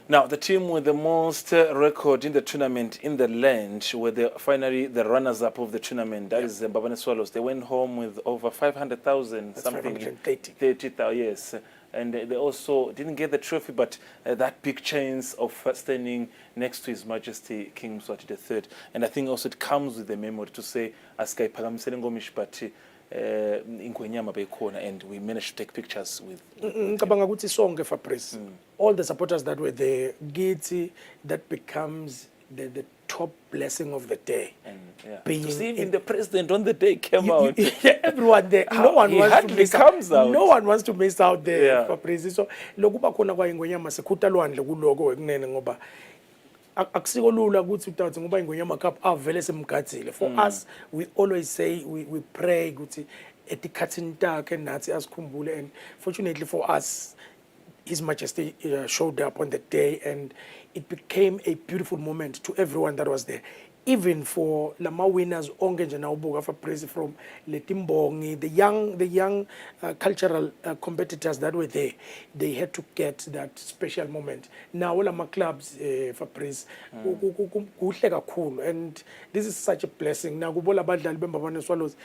Now, the team with the most record in the tournament in the land were finally the runners-up of the tournament. That is the Mbabane Swallows. They went home with over 500,000 something. 30,000, yes. And they also didn't get the trophy, but that big chance of standing next to His Majesty King Mswati III. And I think also it comes with the memory to say, Askai Pagamisele Ngomishpati, and we managed to take pictures with ngicabanga ukuthi sonke Fabrice, all the supporters that were there, Giti, that becomes the top blessing of the day. and Being to see even the president on the day came out. Everyone there, no one He wants to hardly miss comes out. No one wants to miss out there, Yeah. Fabrice. So lokuba khona kwaingonyama sekhutha lwandle kuloko ekunene ngoba akusiko lula ukuthi uthathe ngoba ingonyama cup avele semgadzile. For us, we always say we pray ukuthi etikhathini takhe nathi asikhumbule, and fortunately for us His Majesty showed up on the day, and it became a beautiful moment to everyone that was there. Even for lama winners onke nje nawubuka Fabrice from Letimbongi, the young cultural competitors that were there, they had to get that special moment. Now all lama clubs Fabrice kuhle kakhulu, and this is such a blessing. Now kubola abadlali bembabane Swallows,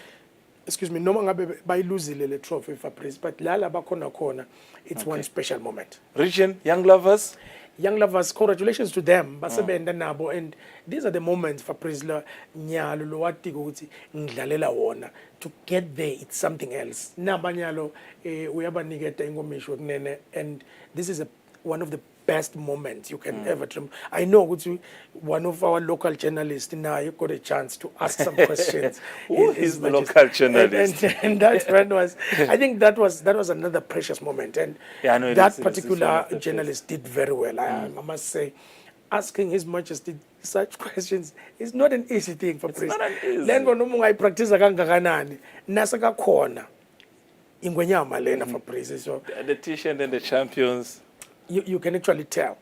excuse me, noma ngabe bayiluzile le trophy Fabrice, but lala bakhona khona, it's one special moment. Region, young lovers. Young lovers, congratulations to them. Basebenda nabo, and these are the moments Fabrice la nyalo lo watiko ukuthi ngidlalela wona. To get there, it's something else. Nabanyalo uyabaniketa ingomesho kunene, and this is one of the best moments you can ever dream. I know ukuthi one of our local journalists now you got a chance to ask some questions. Who is the local journalist? And that friend was, I think that was another precious moment, and Yeah, I know that it's one particular of the journalist did very well. I must say, asking His Majesty such questions is not an easy thing for Priest. not an easy. Le nto noma ungayipractice kangakanani nasekakhona ingwenyama lena for Priest. So The T-shirt and the champions. you can actually tell.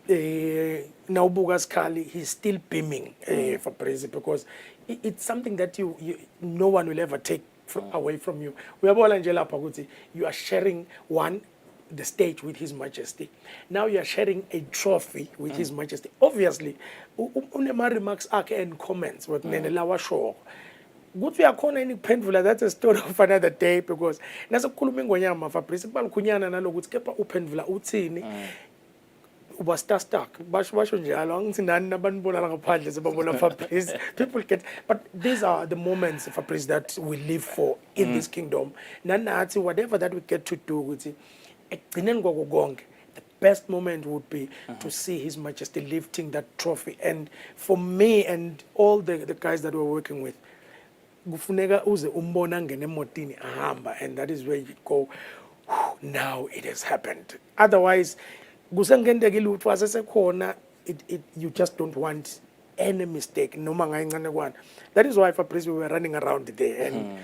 Naubuga Skali, he's still beaming for Priest because it's something that no one will ever take away from you. We have all Angela Paguti. You are sharing the stage with His Majesty. Now you are sharing a trophy with His Majesty. Obviously, unema remarks and comments with Nenelawa Show. Good we are calling pendula, that's a story of another day because nasa khuluma ingonyama fa principal kunyana nalokuthi kepa upendula uthini uba stuck basho njalo angithi nani nabanibona la ngaphandle sebabona fa please people get, but these are the moments for please that we live for in this kingdom nanathi whatever that we get to do ukuthi ekugcineni kokonke the best moment would be to see His Majesty lifting that trophy. And for me and all the guys that we're working with, kufuneka uze umbona ngene emotini ahamba, and that is where you go, now it has happened. Otherwise kusengendekile ukuthi wasesekhona, you just don't want any mistake noma ngayincane kwana. That is why for Priest we were running around there and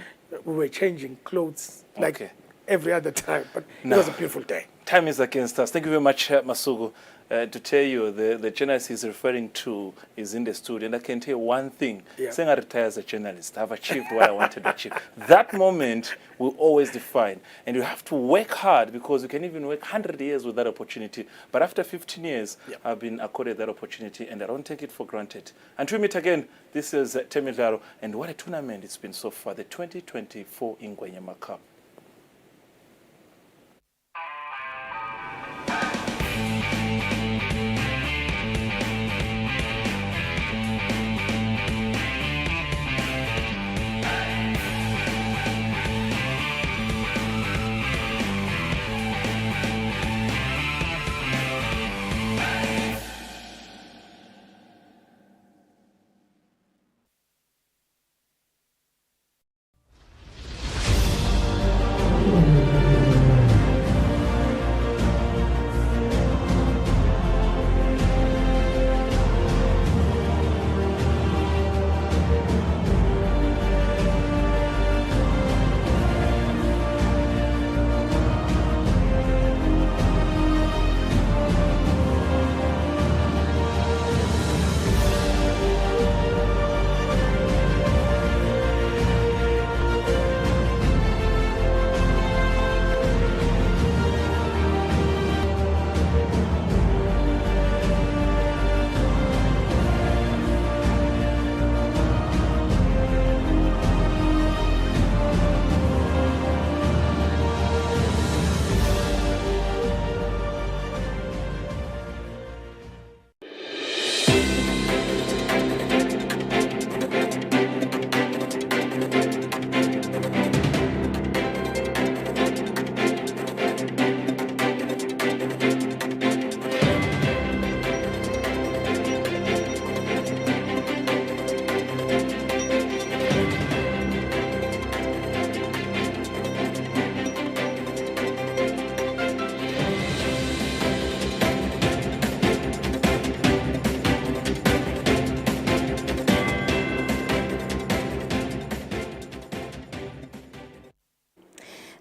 we were changing clothes like every other time, but it was a beautiful day. Time is against us. Thank you very much, Masuku. To tell you, the journalist he's referring to is in the studio, and I can tell you one thing. Saying I retire as a journalist, I've achieved what I wanted to achieve. That moment will always define, and you have to work hard because you can even work 100 years with that opportunity. But after 15 years, I've been accorded that opportunity, and I don't take it for granted. Until we meet again, this is Temidlalo, and what a tournament it's been so far, the 2024 Ingwenyama Cup.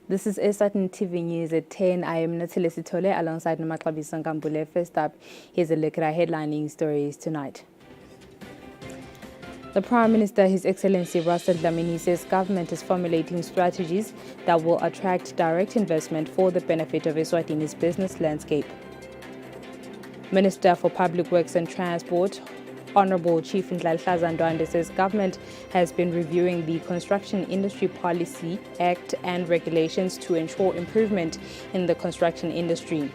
This is Eswatini TV News at 10. I am Nathalie Sitole alongside Nomaxabisa Nkambule. First up, here's a look at our headlining stories tonight. The Prime Minister, His Excellency Russell Dlamini, says government is formulating strategies that will attract direct investment for the benefit of Eswatini's business landscape. Minister for Public Works and Transport, Honorable Chief Ndlalihlaza Ndwande, says government has been reviewing the Construction Industry Policy Act and regulations to ensure improvement in the construction industry.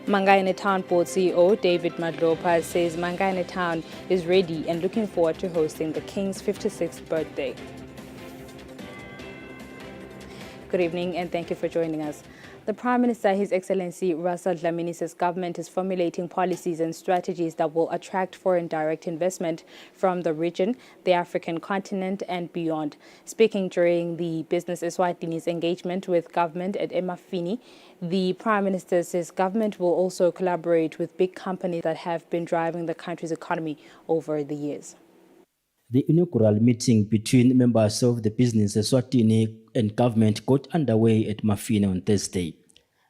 Mangaine Town Board CEO David Madlopa says Mangaine Town is ready and looking forward to hosting the King's 56th birthday. Good evening and thank you for joining us. The Prime Minister, His Excellency Russell Dlamini, says government is formulating policies and strategies that will attract foreign direct investment from the region, the African continent and beyond. Speaking during the Business Eswatini's engagement with government at Emafini, the Prime Minister says government will also collaborate with big companies that have been driving the country's economy over the years. The inaugural meeting between members of the Business Eswatini and government got underway at Mafina on Thursday.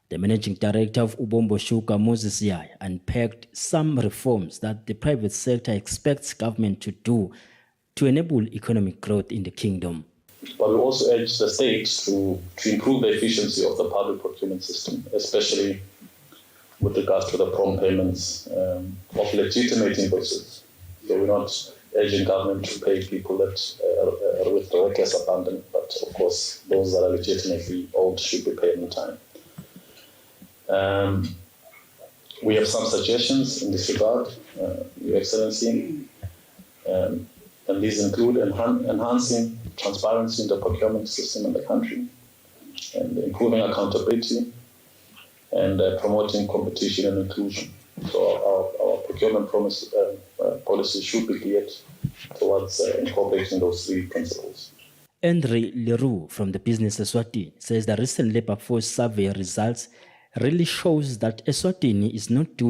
The managing director of Ubombo Sugar, Moses Yaya, unpacked some reforms that the private sector expects government to do to enable economic growth in the kingdom. But we also urge the states to improve the efficiency of the public procurement system, especially with regards to the prompt payments of legitimate invoices. So we're not urging government to pay people that are with the workers abandoned, but of course those that are legitimately owed should be paid in time. We have some suggestions in this regard, Your Excellency, and these include enhancing transparency in the procurement system in the country, and improving accountability, and promoting competition and inclusion. So our procurement policy should be geared towards incorporating those three principles. Andre Leroux from the Business Eswatini says the recent labor force survey results really shows that Eswatini is not doing